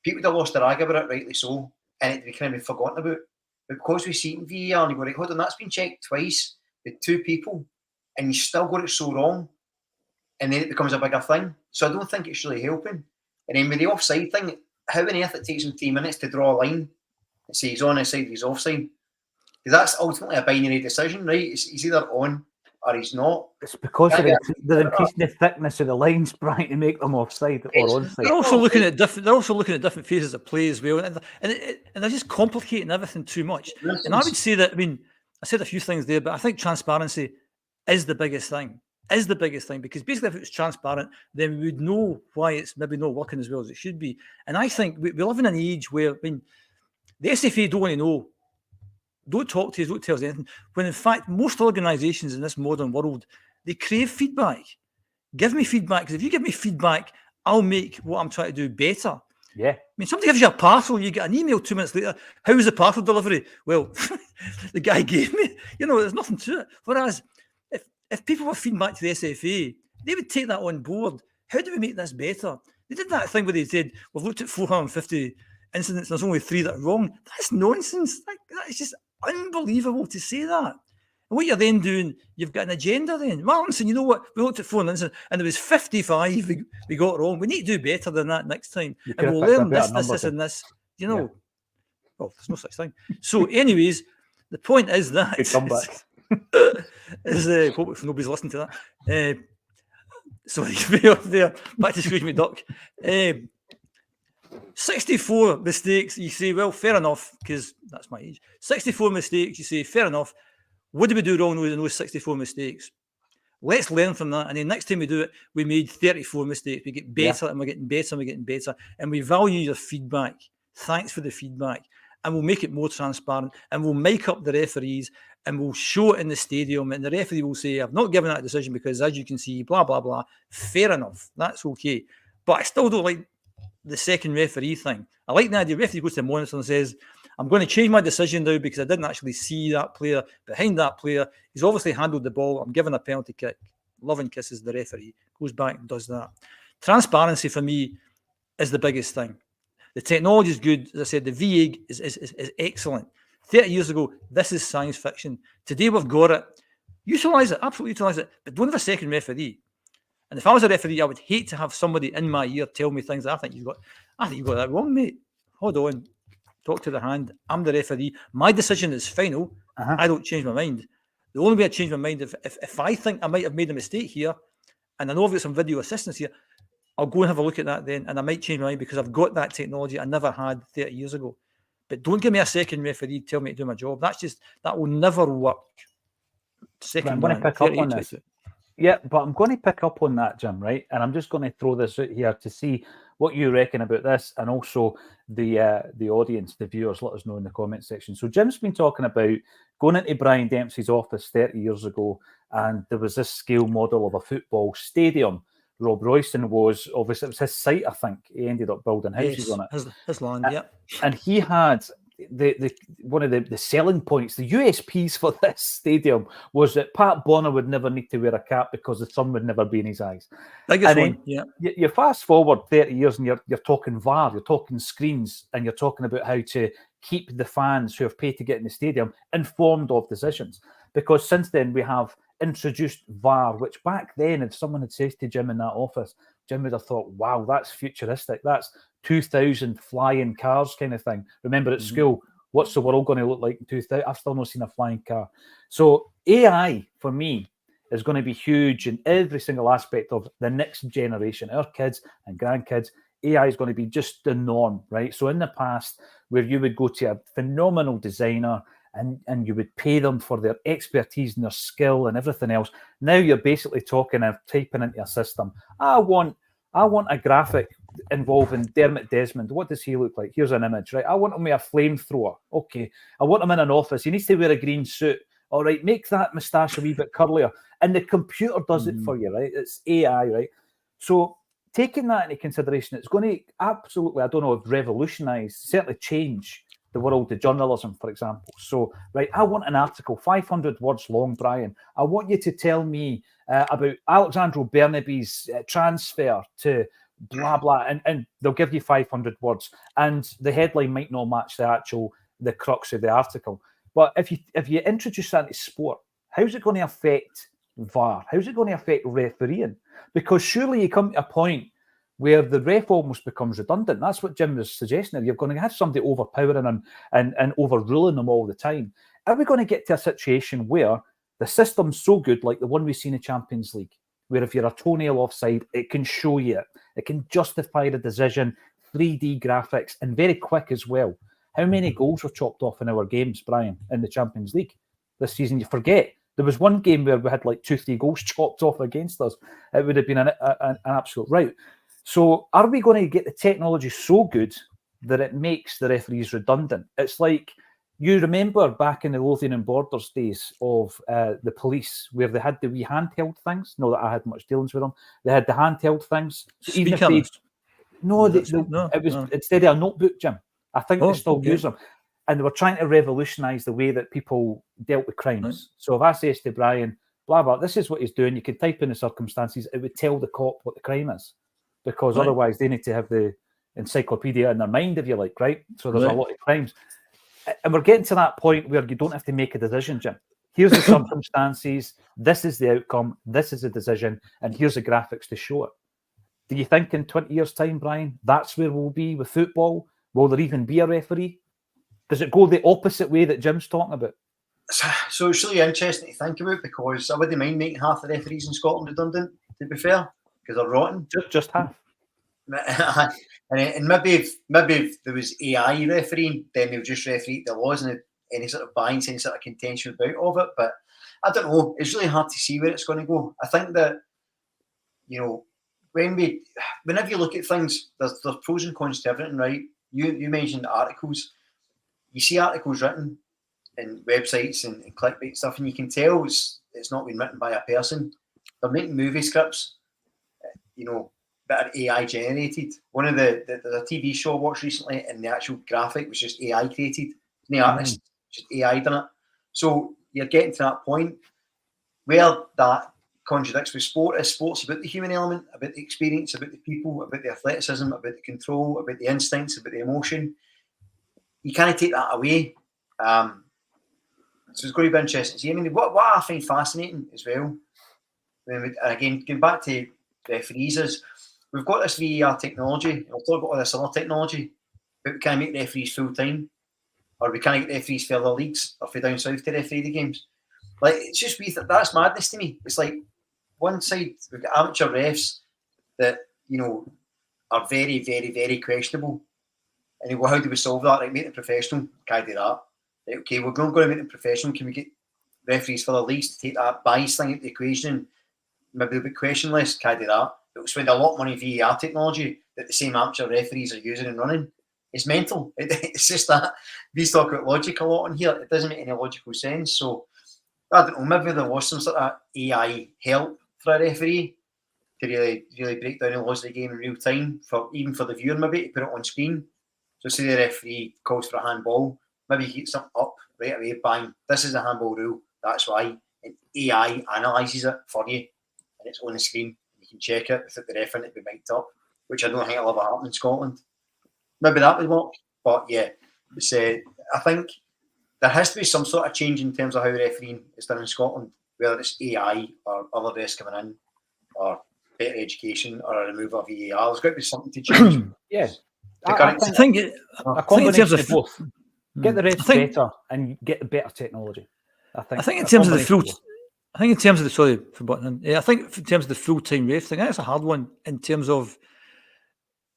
people would have lost their rag about it, rightly so, and it'd be kind of been forgotten about. But because we see it in VAR, and you go, right, hold on, that's been checked twice with two people, and you still got it so wrong, and then it becomes a bigger thing. So I don't think it's really helping. And then with the offside thing, how on earth it takes him 3 minutes to draw a line and say he's on his side, he's offside? Because that's ultimately a binary decision, right? He's either on or he's not. It's because they're increasing the thickness of the lines, Brian, to make them offside or onside. They're also looking at different phases of play as well, and they're just complicating everything too much. And I would say that, I mean, I said a few things there, but I think transparency is the biggest thing. Because basically, if it was transparent, then we would know why it's maybe not working as well as it should be. And I think we live in an age where, I mean, the SFA don't want to know. Don't talk to us, don't tell us anything. When in fact, most organisations in this modern world, they crave feedback. Give me feedback, because if you give me feedback, I'll make what I'm trying to do better. Yeah. I mean, somebody gives you a parcel, you get an email 2 minutes later. How was the parcel delivery? Well, the guy gave me. There's nothing to it. Whereas, if people were feeding back to the SFA, they would take that on board. How do we make this better? They did that thing where they said, we've looked at 450 incidents, there's only 3 that are wrong. That's nonsense. That is just unbelievable to say that. And what you're then doing, you've got an agenda then. Marlinson, you know what? We looked at 4 incidents and there was 55 we got wrong. We need to do better than that next time. And we'll learn this, and this. Yeah. Well, there's no such thing. So anyways, the point is that... Good comeback. Hope if nobody's listening to that. Sorry, there. Back to Scrooge McDuck. 64 mistakes. You say, well, fair enough, because that's my age. 64 mistakes. You say, fair enough. What did we do wrong with those 64 mistakes? Let's learn from that. And then next time we do it, we made 34 mistakes. We get better, and we're getting better, and we're getting better. And we value your feedback. Thanks for the feedback. And we'll make it more transparent, and we'll make up the referees, and we'll show it in the stadium, and the referee will say, I've not given that decision because, as you can see, blah, blah, blah. Fair enough. That's okay. But I still don't like the second referee thing. I like the idea the referee goes to the monitor and says, I'm going to change my decision now because I didn't actually see that player behind that player. He's obviously handled the ball. I'm giving a penalty kick. Love and kisses the referee. Goes back and does that. Transparency for me is the biggest thing. The technology is good. As I said, the VA is excellent. 30 years ago, this is science fiction. Today, we've got it. Utilise it. Absolutely utilise it. But don't have a second referee. And if I was a referee, I would hate to have somebody in my ear tell me things. I think you got that wrong, mate. Hold on. Talk to the hand. I'm the referee. My decision is final. I don't change my mind. The only way I change my mind if I think I might have made a mistake here, and I know I've got some video assistance here, I'll go and have a look at that then, and I might change my mind because I've got that technology I never had 30 years ago. But don't give me a second referee, tell me to do my job. That will never work. I'm going to pick up on this. Yeah, but I'm going to pick up on that, Jim, right? And I'm just going to throw this out here to see what you reckon about this, and also the audience, the viewers, let us know in the comment section. So Jim's been talking about going into Brian Dempsey's office 30 years ago, and there was this scale model of a football stadium. Rob Royston was, obviously, it was his site, I think. He ended up building houses on it. His land, yeah. And he had one of the selling points, the USPs for this stadium was that Pat Bonner would never need to wear a cap because the sun would never be in his eyes. You fast forward 30 years and you're talking VAR, you're talking screens, and you're talking about how to keep the fans who have paid to get in the stadium informed of decisions. Because since then we have introduced VAR, which back then, if someone had said to Jim in that office, Jim would have thought, wow, that's futuristic. That's 2000 flying cars kind of thing. Remember at school, what's the world going to look like in 2000? I've still not seen a flying car. So AI, for me, is going to be huge in every single aspect of the next generation. Our kids and grandkids, AI is going to be just the norm, right? So in the past, where you would go to a phenomenal designer and you would pay them for their expertise and their skill and everything else. Now you're basically talking and typing into a system. I want a graphic involving Dermot Desmond. What does he look like? Here's an image, right? I want him with a flamethrower. Okay. I want him in an office. He needs to wear a green suit. All right, make that moustache a wee bit curlier. And the computer does it for you, right? It's AI, right? So taking that into consideration, it's going to absolutely, I don't know, revolutionise, certainly change the world of journalism, for example. So, right, I want an article, 500 words long, Brian. I want you to tell me about Alexandro Bernabe's transfer to blah, blah, and they'll give you 500 words. And the headline might not match the crux of the article. But if you introduce that into sport, how's it going to affect VAR? How's it going to affect refereeing? Because surely you come to a point where the ref almost becomes redundant. That's what Jim was suggesting. You're going to have somebody overpowering them and overruling them all the time. Are we going to get to a situation where the system's so good, like the one we've seen in Champions League, where if you're a toenail offside, it can show you it. It can justify the decision, 3D graphics, and very quick as well. How many goals were chopped off in our games, Brian, in the Champions League this season? You forget. There was one game where we had like 2-3 goals chopped off against us. It would have been an absolute rout. So are we going to get the technology so good that it makes the referees redundant? It's like, you remember back in the Lothian and Borders days of the police, where they had the wee handheld things. Not that I had much dealings with them. They had the handheld things. So even if they, it was instead of a notebook, Jim. I think they still use them. And they were trying to revolutionise the way that people dealt with crimes. Right. So if I says to Brian, blah, blah, this is what he's doing, you can type in the circumstances, it would tell the cop what the crime is. Because otherwise they need to have the encyclopedia in their mind, if you like, right? So there's a lot of crimes. And we're getting to that point where you don't have to make a decision, Jim. Here's the circumstances, this is the outcome, this is the decision, and here's the graphics to show it. Do you think in 20 years' time, Brian, that's where we'll be with football? Will there even be a referee? Does it go the opposite way that Jim's talking about? So it's really interesting to think about, because I wouldn't mind making half the referees in Scotland redundant, to be fair, because they're rotten. Just half. and maybe if there was AI refereeing, then they'll just referee the laws and any sort of bias, any sort of contention about of it. But I don't know. It's really hard to see where it's going to go. I think that, whenever you look at things, there's pros and cons to everything, right? You mentioned articles. You see articles written in websites and clickbait stuff, and you can tell it's not been written by a person. They're making movie scripts, that are AI generated. One of there's a TV show I watched recently, and the actual graphic was just AI created. No artist, just AI done it. So you're getting to that point where that contradicts with sport. Sport's about the human element, about the experience, about the people, about the athleticism, about the control, about the instincts, about the emotion. You can't take that away. So it's going to be interesting to see. I mean, what I find fascinating as well, and again, going back to referees, is we've got this VAR technology. We'll talk about all this other technology, but we can't make referees full-time, or we can't get referees for other leagues or for down south to referee the games. Like, it's just that's madness to me. It's like, one side, we've got amateur refs that, are very, very, very questionable. And you go, how do we solve that? Like, make them professional. Can't do that. Like, okay, we're going to make them professional. Can we get referees for the leagues to take that bias thing out of the equation? Maybe they'll be questionless. Can't do that. But we'll spend a lot of money on VAR technology that the same amateur referees are using and running. It's mental. It's just that we talk about logic a lot on here. It doesn't make any logical sense. So, I don't know, maybe there was some sort of AI help for a referee to really break down the laws of the game in real time, even for the viewer, maybe to put it on screen. So say the referee calls for a handball, maybe he gets something up right away, bang, this is a handball rule, that's why. And AI analyses it for you, and it's on the screen. You can check it without the ref in it be mic'd up, which I don't think will ever happen in Scotland. Maybe that would work, but yeah, it's, I think there has to be some sort of change in terms of how refereeing is done in Scotland, whether it's AI or other refs coming in, or better education, or a removal of VAR. There's got to be something to change. Yeah. I think in terms of both. Get the refs better and get the better technology. I think in terms of the full. I think in terms of the I think in terms of the full-time ref thing, that's a hard one in terms of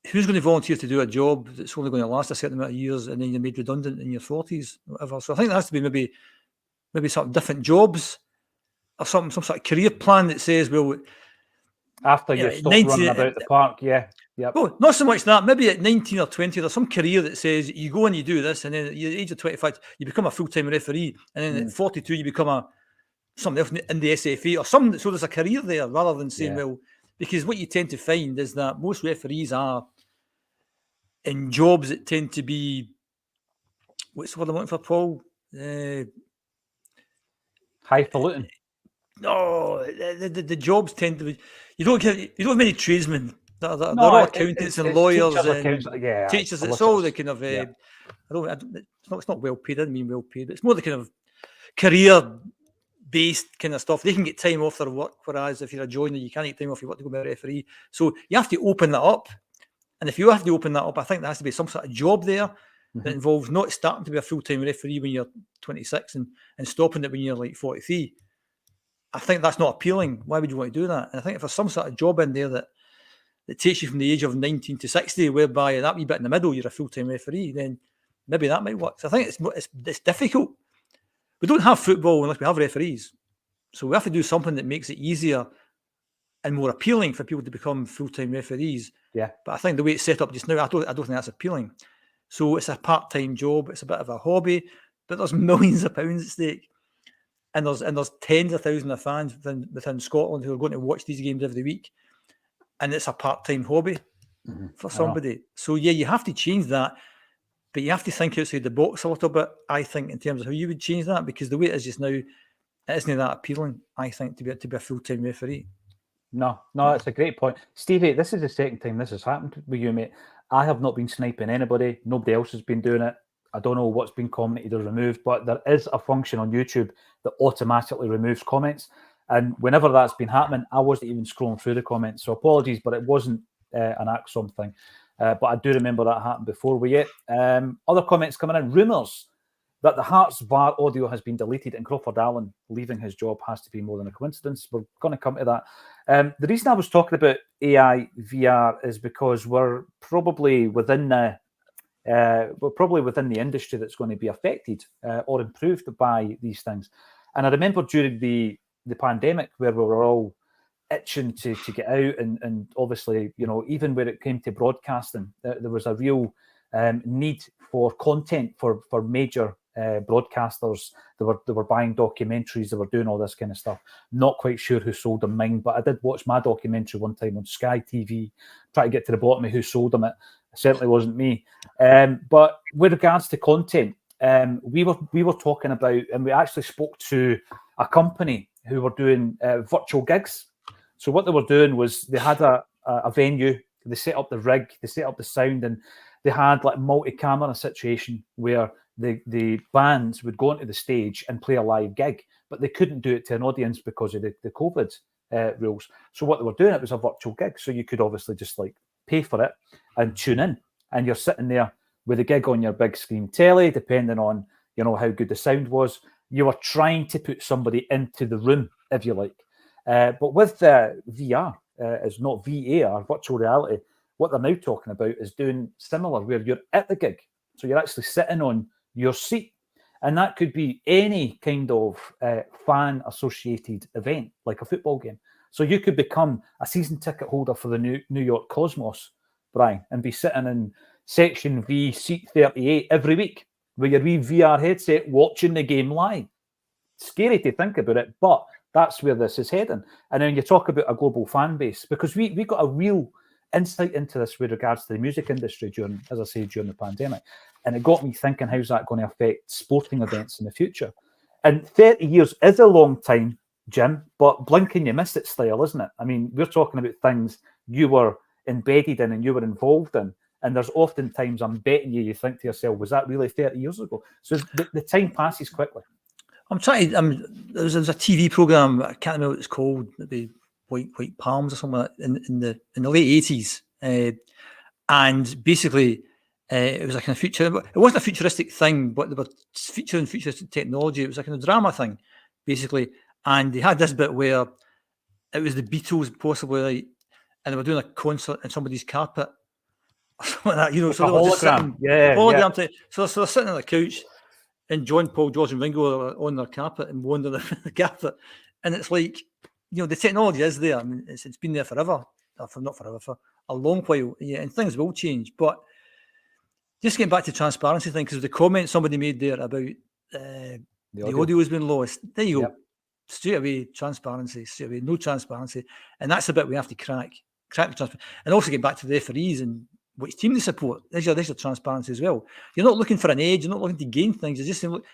who's going to volunteer to do a job that's only going to last a certain amount of years and then you're made redundant in your 40s, whatever. So I think there has to be maybe sort of different jobs or some sort of career plan that says, well, after you stop running about the park, Yep. Well, not so much that. Maybe at 19 or 20, there's some career that says you go and you do this, and then at the age of 25, you become a full-time referee, and then at 42, you become something else in the SFA or something. So there's a career there rather than saying, well, because what you tend to find is that most referees are in jobs that tend to be, what's the word I'm looking for, Paul? Highfalutin. No, the jobs tend to be, you don't have many tradesmen. They're all accountants and lawyers and teachers. It's all the kind of, it's not well paid. I didn't mean well paid, but it's more the kind of career-based kind of stuff. They can get time off their work, whereas if you're a joiner, you can't get time off your work to go be a referee. So you have to open that up. And if you have to open that up, I think there has to be some sort of job there that involves not starting to be a full-time referee when you're 26 and stopping it when you're like 43. I think that's not appealing. Why would you want to do that? And I think if there's some sort of job in there that takes you from the age of 19 to 60, whereby that wee bit in the middle, you're a full-time referee, then maybe that might work. So I think it's difficult. We don't have football unless we have referees. So we have to do something that makes it easier and more appealing for people to become full-time referees. Yeah. But I think the way it's set up just now, I don't think that's appealing. So it's a part-time job. It's a bit of a hobby, but there's millions of pounds at stake. And there's tens of thousands of fans within Scotland who are going to watch these games every week. And it's a part-time hobby for somebody. So, yeah, you have to change that, but you have to think outside the box a little bit, I think, in terms of how you would change that, because the way it is just now, it isn't that appealing, I think, to be a full-time referee. No, that's a great point. Stevie, this is the second time this has happened with you, mate. I have not been sniping anybody. Nobody else has been doing it. I don't know what's been commented or removed, but there is a function on YouTube that automatically removes comments. And whenever that's been happening, I wasn't even scrolling through the comments. So apologies, but it wasn't an Acsom thing. But I do remember that happened before we get. Other comments coming in. Rumours that the Hearts VAR audio has been deleted and Crawford Allen leaving his job has to be more than a coincidence. We're going to come to that. The reason I was talking about AI VR is because we're probably within the industry that's going to be affected or improved by these things. And I remember during the pandemic where we were all itching to get out and obviously, you know, even when it came to broadcasting, there was a real need for content for major broadcasters. They were buying documentaries, they were doing all this kind of stuff. Not quite sure who sold them mine, but I did watch my documentary one time on Sky TV, try to get to the bottom of who sold them it. It certainly wasn't me. But with regards to content, we were talking about, and we actually spoke to a company who were doing virtual gigs. So what they were doing was they had a venue, they set up the rig, they set up the sound, and they had like multi-camera situation where the bands would go onto the stage and play a live gig, but they couldn't do it to an audience because of the COVID rules. So what they were doing, it was a virtual gig. So you could obviously just like pay for it and tune in, and you're sitting there with a gig on your big screen telly, depending on, you know, how good the sound was. You were trying to put somebody into the room, if you like. But with VR, is not VAR, virtual reality, what they're now talking about is doing similar, where you're at the gig. So you're actually sitting on your seat. And that could be any kind of fan-associated event, like a football game. So you could become a season ticket holder for the New York Cosmos, Brian, and be sitting in Section V, Seat 38 every week with your wee VR headset watching the game live. Scary to think about it, but that's where this is heading. And then you talk about a global fan base, because we got a real insight into this with regards to the music industry during the pandemic. And it got me thinking, how's that going to affect sporting events in the future? And 30 years is a long time, Jim, but blink and you miss it style, isn't it? I mean, we're talking about things you were embedded in and you were involved in. And there's often times, I'm betting you think to yourself, was that really 30 years ago? So the time passes quickly. I'm trying. There's a TV program. I can't remember what it's called. Maybe White Palms or something like that, in the late 80s, and basically it was a kind of future. It wasn't a futuristic thing, but they were featuring futuristic technology. It was a kind of drama thing, basically. And they had this bit where it was the Beatles, possibly, and they were doing a concert in somebody's carpet. something like that, you know. Like So a they were just hologram. sitting, Yeah. hologram type. So they're sitting on the couch, and John, Paul, George, and Ringo are on their carpet and wandering the carpet, and it's like, you know, the technology is there. I mean, it's been there forever, not forever, for a long while. Yeah, and things will change. But just getting back to transparency thing, because the comment somebody made there about the audio has been lost. There you go. Straight away, transparency. Straight away, no transparency, and that's the bit we have to crack the transparency, and also get back to the referees and which team they support. There's your transparency as well. You're not looking for an edge. You're not looking to gain things. You're just saying, look,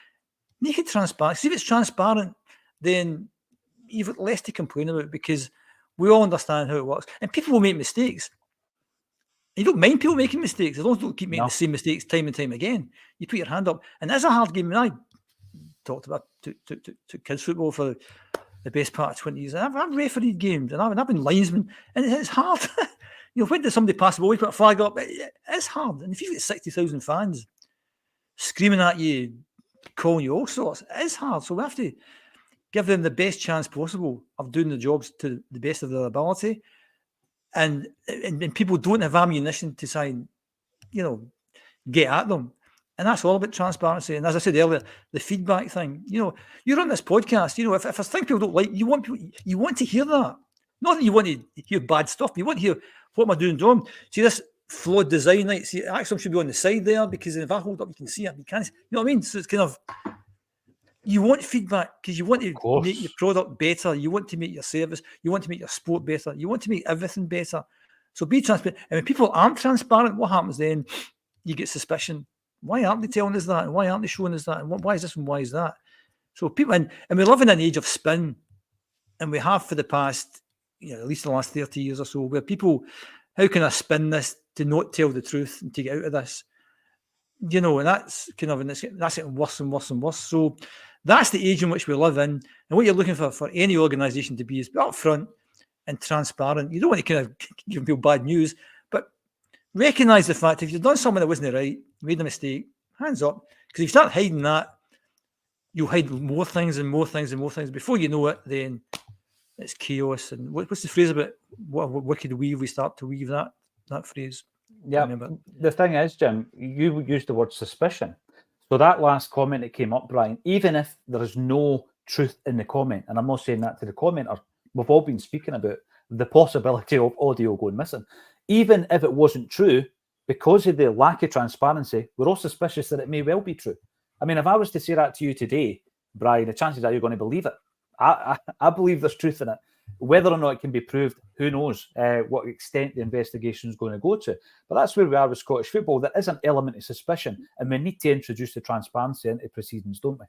make it transparent. See if it's transparent, then you've got less to complain about, because we all understand how it works, and people will make mistakes. You don't mind people making mistakes as long as you don't keep making the same mistakes time and time again. You put your hand up, and it's a hard game. And I talked about to kids football for the best part of 20 years. I've refereed games, and I've been linesman, and it's hard. You know, when does somebody pass the ball, you put a flag up? It's hard. And if you've got 60,000 fans screaming at you, calling you all sorts, it's hard. So we have to give them the best chance possible of doing the jobs to the best of their ability. And people don't have ammunition to try and, you know, get at them. And that's all about transparency. And as I said earlier, the feedback thing, you know, you're on this podcast, you know, if I think people don't like, you want to hear that. Not that you want to hear bad stuff, but you want to hear, what am I doing wrong? See this flawed design, like, see, Acsom should be on the side there, because if I hold up, you can see it. You can't, you know what I mean? So it's kind of, you want feedback because you want to make your product better. You want to make your service. You want to make your sport better. You want to make everything better. So be transparent. And when people aren't transparent, what happens then? You get suspicion. Why aren't they telling us that? And why aren't they showing us that? And why is this and why is that? So people, and we live in an age of spin, and we have for the past, you know, at least the last 30 years or so, where people, how can I spin this to not tell the truth and to get out of this? You know, and that's kind of, that's getting worse and worse and worse. So that's the age in which we live in. And what you're looking for any organisation to be is upfront and transparent. You don't want to kind of give people bad news, but recognise the fact if you've done something that wasn't right, made a mistake, hands up. Because if you start hiding that, you'll hide more things and more things and more things. Before you know it, then it's chaos. And what's the phrase about what wicked weave? We start to weave that phrase. Yeah. The thing is, Jim, you used the word suspicion. So that last comment that came up, Brian, even if there is no truth in the comment, and I'm not saying that to the commenter, we've all been speaking about the possibility of audio going missing. Even if it wasn't true, because of the lack of transparency, we're all suspicious that it may well be true. I mean, if I was to say that to you today, Brian, the chances are you're going to believe it. I believe there's truth in it. Whether or not it can be proved, who knows what extent the investigation is going to go to. But that's where we are with Scottish football. There is an element of suspicion, and we need to introduce the transparency into proceedings, don't we?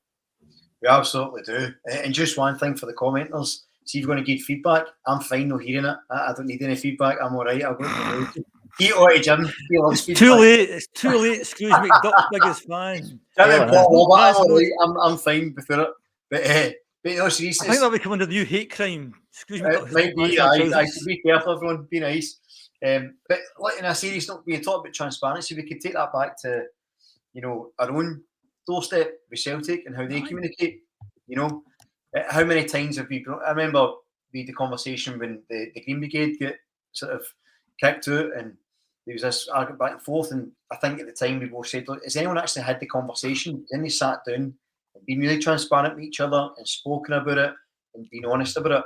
We absolutely do. And just one thing for the commenters, see if you're going to give feedback. I'm fine not hearing it. I don't need any feedback. I'm all right. I'll go to Eat all right, Jim. It's too late. It's too late. Scrooge McDuck's biggest fan. I'm fine before it. But no, seriously. I think that'll become under the new hate crime. Scrooge McDuck. Might be. I should be careful, everyone. Be nice. But in a serious note, we talk about transparency. We could take that back to, you know, our own doorstep with Celtic and how they communicate. You know, how many times have we? I remember we had the conversation when the Green Brigade got sort of kicked out, and there was this argument back and forth. And I think at the time we both said, "Look, has anyone actually had the conversation?" Then they sat down and been really transparent with each other and spoken about it and been honest about it.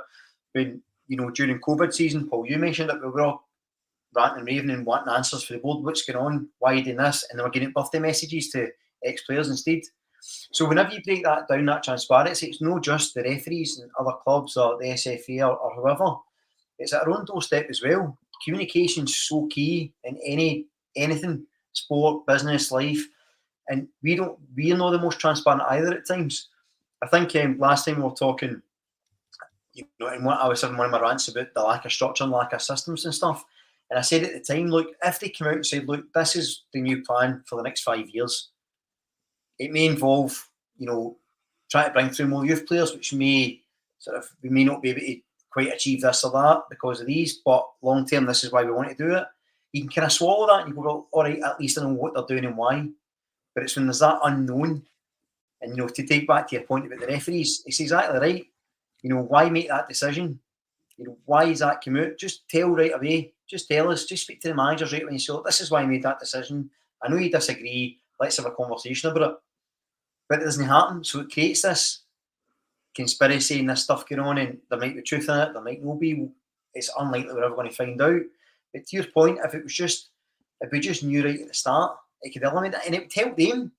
When, you know, during COVID season, Paul, you mentioned that we were all ranting and raving and wanting answers for the board. What's going on? Why are you doing this? And they were getting birthday messages to ex-players instead. So whenever you break that down, that transparency, it's not just the referees and other clubs or the SFA or whoever. It's at our own doorstep as well. Communication's so key in anything, sport, business, life. And we're not the most transparent either at times. I think last time we were talking, you know, and I was having one of my rants about the lack of structure and lack of systems and stuff. And I said at the time, look, if they come out and said, look, this is the new plan for the next 5 years, it may involve, you know, trying to bring through more youth players, which may we may not be able to quite achieve this or that because of these, but long term, this is why we want to do it. You can kind of swallow that and you go, well, all right, at least I know what they're doing and why. But it's when there's that unknown, and, you know, to take back to your point about the referees, it's exactly right. You know, why make that decision? You know, why is that come out? Just tell right away. just tell us, just speak to the managers right when you say, this is why I made that decision. I know you disagree, let's have a conversation about it. But it doesn't happen, so it creates this conspiracy and this stuff going on, and there might be truth in it, there might not be. It's unlikely we're ever going to find out. But to your point, if we just knew right at the start, it could eliminate that, and it would help them.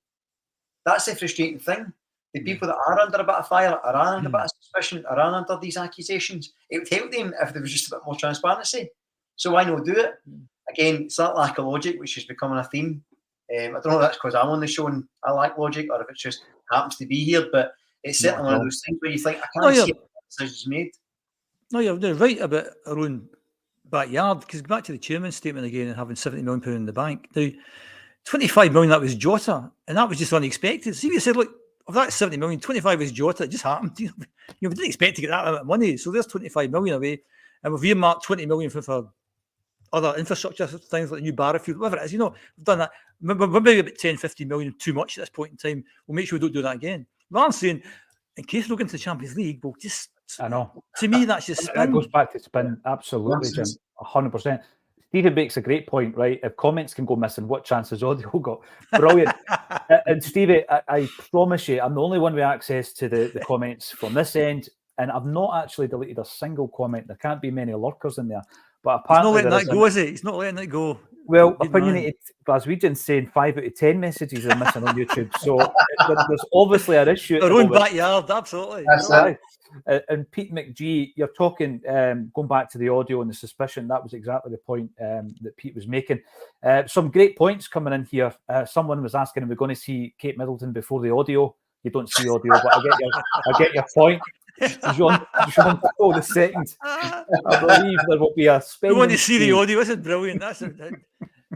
That's the frustrating thing. The people that are under a bit of fire, are under a bit of suspicion, are under these accusations, it would help them if there was just a bit more transparency. So why not do it? Again, it's that lack of logic which is becoming a theme. I don't know if that's because I'm on the show and I lack logic, or if it just happens to be here, but it's certainly one of those things where you think, I can't see how decisions made. No, you're right about our own backyard, because back to the chairman's statement again and having £70 million in the bank. Now, 25 million, that was Jota, and that was just unexpected. See, you said, look, of that 70 million, 25 was Jota, it just happened. We didn't expect to get that amount of money, so there's 25 million away, and we've earmarked 20 million for other infrastructure things like the new Barrafield, whatever it is. We've done that. We're maybe about 10, 15 million too much at this point in time. We'll make sure we don't do that again. Rather than saying, in case we don't get into the Champions League, we'll just... I know. To me, that's just spin. That goes back to spin, absolutely, Jim, 100%. Stephen makes a great point, right? If comments can go missing, what chance has audio got? Brilliant. And Stevie, I promise you, I'm the only one with access to the comments from this end, and I've not actually deleted a single comment. There can't be many lurkers in there. But apparently he's not letting that go, is he? He's not letting it go. Well, opinionated Glaswegians saying 5 out of 10 messages are missing on YouTube. So there's obviously an issue. Our own backyard, absolutely. That's right. And Pete McGee, you're talking, going back to the audio and the suspicion, that was exactly the point that Pete was making. Some great points coming in here. Someone was asking, are we going to see Kate Middleton before the audio? You don't see audio, but I get your point. Jean Paul II. I believe there will be a spending. We want to see the audio. This is brilliant. That's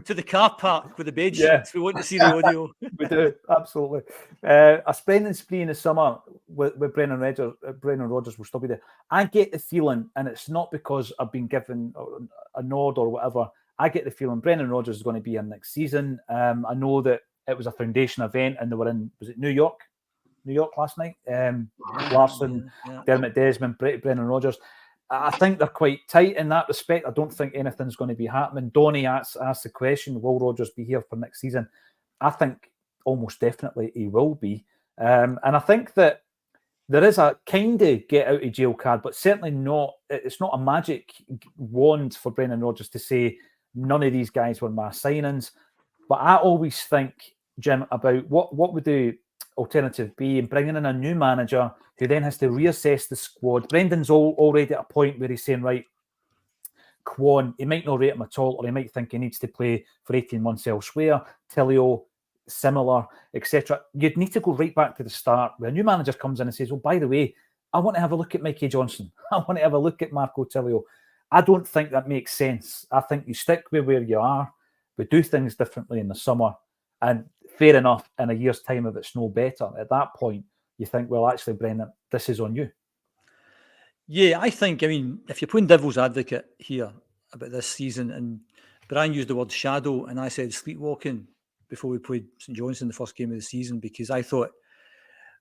to the car park with the bed sheets. Yeah. We want to see the audio. We do, absolutely. A spending spree in the summer with Brendan Rodgers will still be there. I get the feeling, and it's not because I've been given a nod or whatever, I get the feeling Brendan Rodgers is going to be in next season. I know that it was a foundation event and they were in, was it New York last night? Larson, Dermot Desmond, Brendan Rodgers. I think they're quite tight in that respect. I don't think anything's going to be happening. Donny asked the question, will Rodgers be here for next season? I think almost definitely he will be. And I think that there is a kind of get out of jail card, but certainly not, it's not a magic wand for Brendan Rodgers to say none of these guys were my signings. But I always think, Jim, about what would the alternative be, and bringing in a new manager who then has to reassess the squad. Brendan's already at a point where he's saying, right, Kwon, he might not rate him at all, or he might think he needs to play for 18 months elsewhere. Tilio, similar, etc. You'd need to go right back to the start where a new manager comes in and says, well, by the way, I want to have a look at Mikey Johnson. I want to have a look at Marco Tilio. I don't think that makes sense. I think you stick with where you are, but do things differently in the summer. And fair enough, in a year's time, if it's no better, at that point, you think, well, actually, Brendan, this is on you. Yeah, I think, if you're playing devil's advocate here about this season, and Brian used the word shadow, and I said sleepwalking before we played St Johnstone the first game of the season, because I thought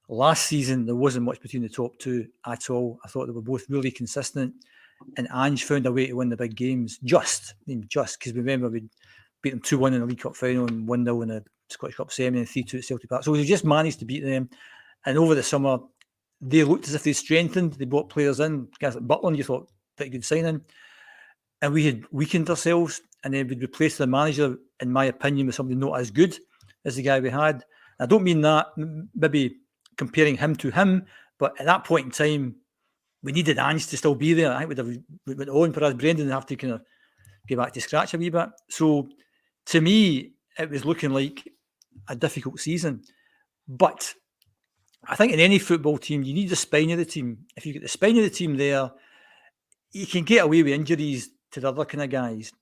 last season there wasn't much between the top two at all. I thought they were both really consistent, and Ange found a way to win the big games, just because remember we beat them 2-1 in the League Cup final and 1-0 in the Scottish Cup semi and 3-2 at Celtic Park. So we just managed to beat them. And over the summer, they looked as if they strengthened. They brought players in. Guys like Butland, you thought, pretty good signing. And we had weakened ourselves. And then we'd replaced the manager, in my opinion, with somebody not as good as the guy we had. I don't mean that maybe comparing him to him, but at that point in time, we needed Ange to still be there. I think we went on for us. Brendan would have to kind of get back to scratch a wee bit. So to me, it was looking like a difficult season. But I think in any football team, you need the spine of the team. If you get the spine of the team there, you can get away with injuries to the other kind of guys.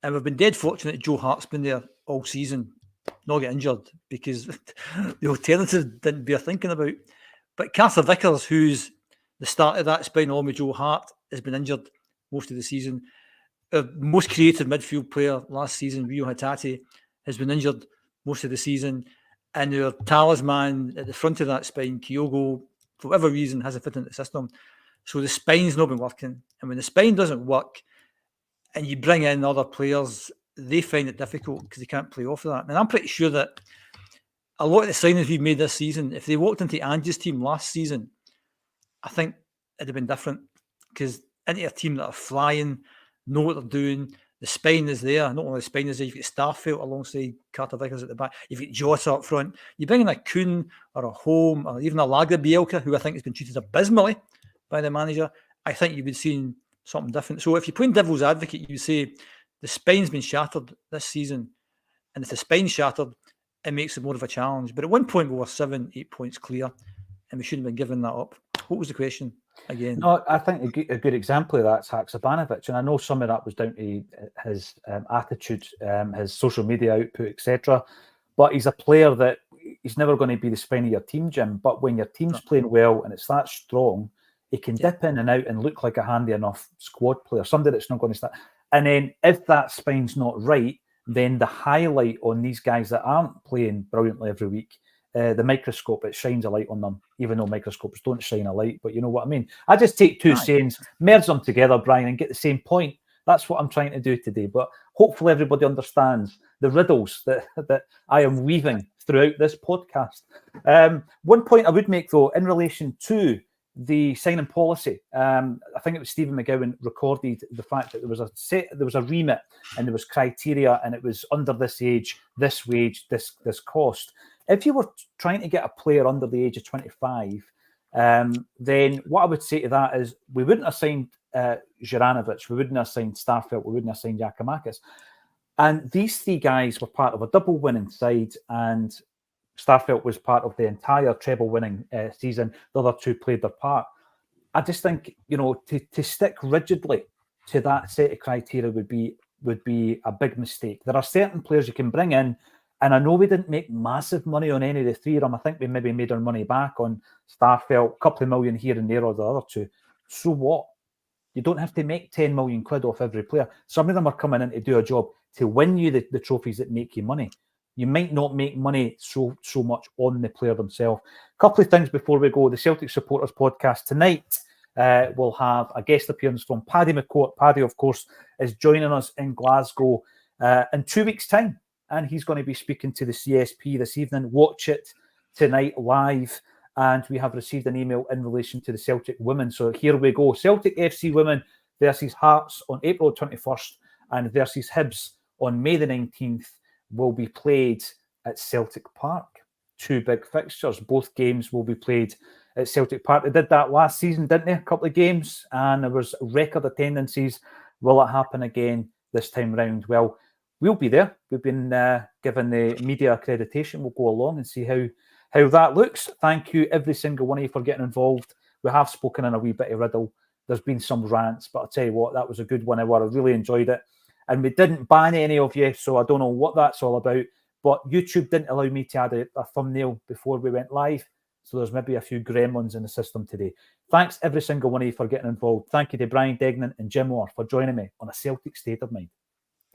And we've been dead fortunate that Joe Hart's been there all season, not get injured, because the alternative didn't bear thinking about. But Carter Vickers, who's the start of that spine along with Joe Hart, has been injured most of the season. Our most creative midfield player last season, Rio Hatate, has been injured most of the season. And our talisman at the front of that spine, Kyogo, for whatever reason, hasn't fit into the system. So the spine's not been working. And when the spine doesn't work, and you bring in other players, they find it difficult because they can't play off of that. And I'm pretty sure that a lot of the signings we've made this season, if they walked into Angie's team last season, I think it'd have been different, because into a team that are flying, know what they're doing, the spine is there. Not only the spine is there, you've got Starfield alongside Carter Vickers at the back, you've got Jota up front. You bring in a Kuhn or a Home or even a Lager Bielka, who I think has been treated abysmally by the manager, I think you'd be seeing something different. So if you're playing devil's advocate, you say the spine's been shattered this season, and if the spine's shattered, it makes it more of a challenge. But at one point, we were 7-8 points clear, and we shouldn't have been giving that up. What was the question again? No, I think a good example of that's Haksabanovic, and I know some of that was down to his attitude, his social media output, etc. But he's a player that he's never going to be the spine of your team, Jim. But when your team's playing well and it's that strong, he can dip in and out and look like a handy enough squad player, somebody that's not going to start. And then if that spine's not right, then the highlight on these guys that aren't playing brilliantly every week, the microscope, it shines a light on them, even though microscopes don't shine a light, but you know what I mean. I just take two sayings, merge them together, Brian, and get the same point. That's what I'm trying to do today. But hopefully everybody understands the riddles that I am weaving throughout this podcast. One point I would make, though, in relation to the signing policy, I think it was Stephen McGowan recorded the fact that there was a remit and there was criteria, and it was under this age, this wage, this cost. If you were trying to get a player under the age of 25, then what I would say to that is we wouldn't have signed Juranovic, we wouldn't have signed Starfield, we wouldn't have signed Giacomakis. And these three guys were part of a double winning side, and Starfield was part of the entire treble winning season. The other two played their part. I just think, to stick rigidly to that set of criteria would be a big mistake. There are certain players you can bring in, and I know we didn't make massive money on any of the three of them. I think we maybe made our money back on Starfield, a couple of million here and there, or the other two. So what? You don't have to make 10 million quid off every player. Some of them are coming in to do a job to win you the trophies that make you money. You might not make money so much on the player themselves. A couple of things before we go. The Celtic Supporters Podcast tonight will have a guest appearance from Paddy McCourt. Paddy, of course, is joining us in Glasgow in 2 weeks' time. And he's going to be speaking to the CSP this evening. Watch it tonight live. And we have received an email in relation to the Celtic women. So here we go. Celtic FC women versus Hearts on April 21st and versus Hibs on May the 19th will be played at Celtic Park. Two big fixtures. Both games will be played at Celtic Park. They did that last season, didn't they? A couple of games. And there was record attendances. Will it happen again this time round? Well, we'll be there. We've been given the media accreditation. We'll go along and see how that looks. Thank you, every single one of you, for getting involved. We have spoken in a wee bit of riddle. There's been some rants, but I'll tell you what, that was a good 1 hour. I really enjoyed it. And we didn't ban any of you, so I don't know what that's all about. But YouTube didn't allow me to add a thumbnail before we went live. So there's maybe a few gremlins in the system today. Thanks, every single one of you, for getting involved. Thank you to Brian Degnan and Jim Moore for joining me on A Celtic State of Mind.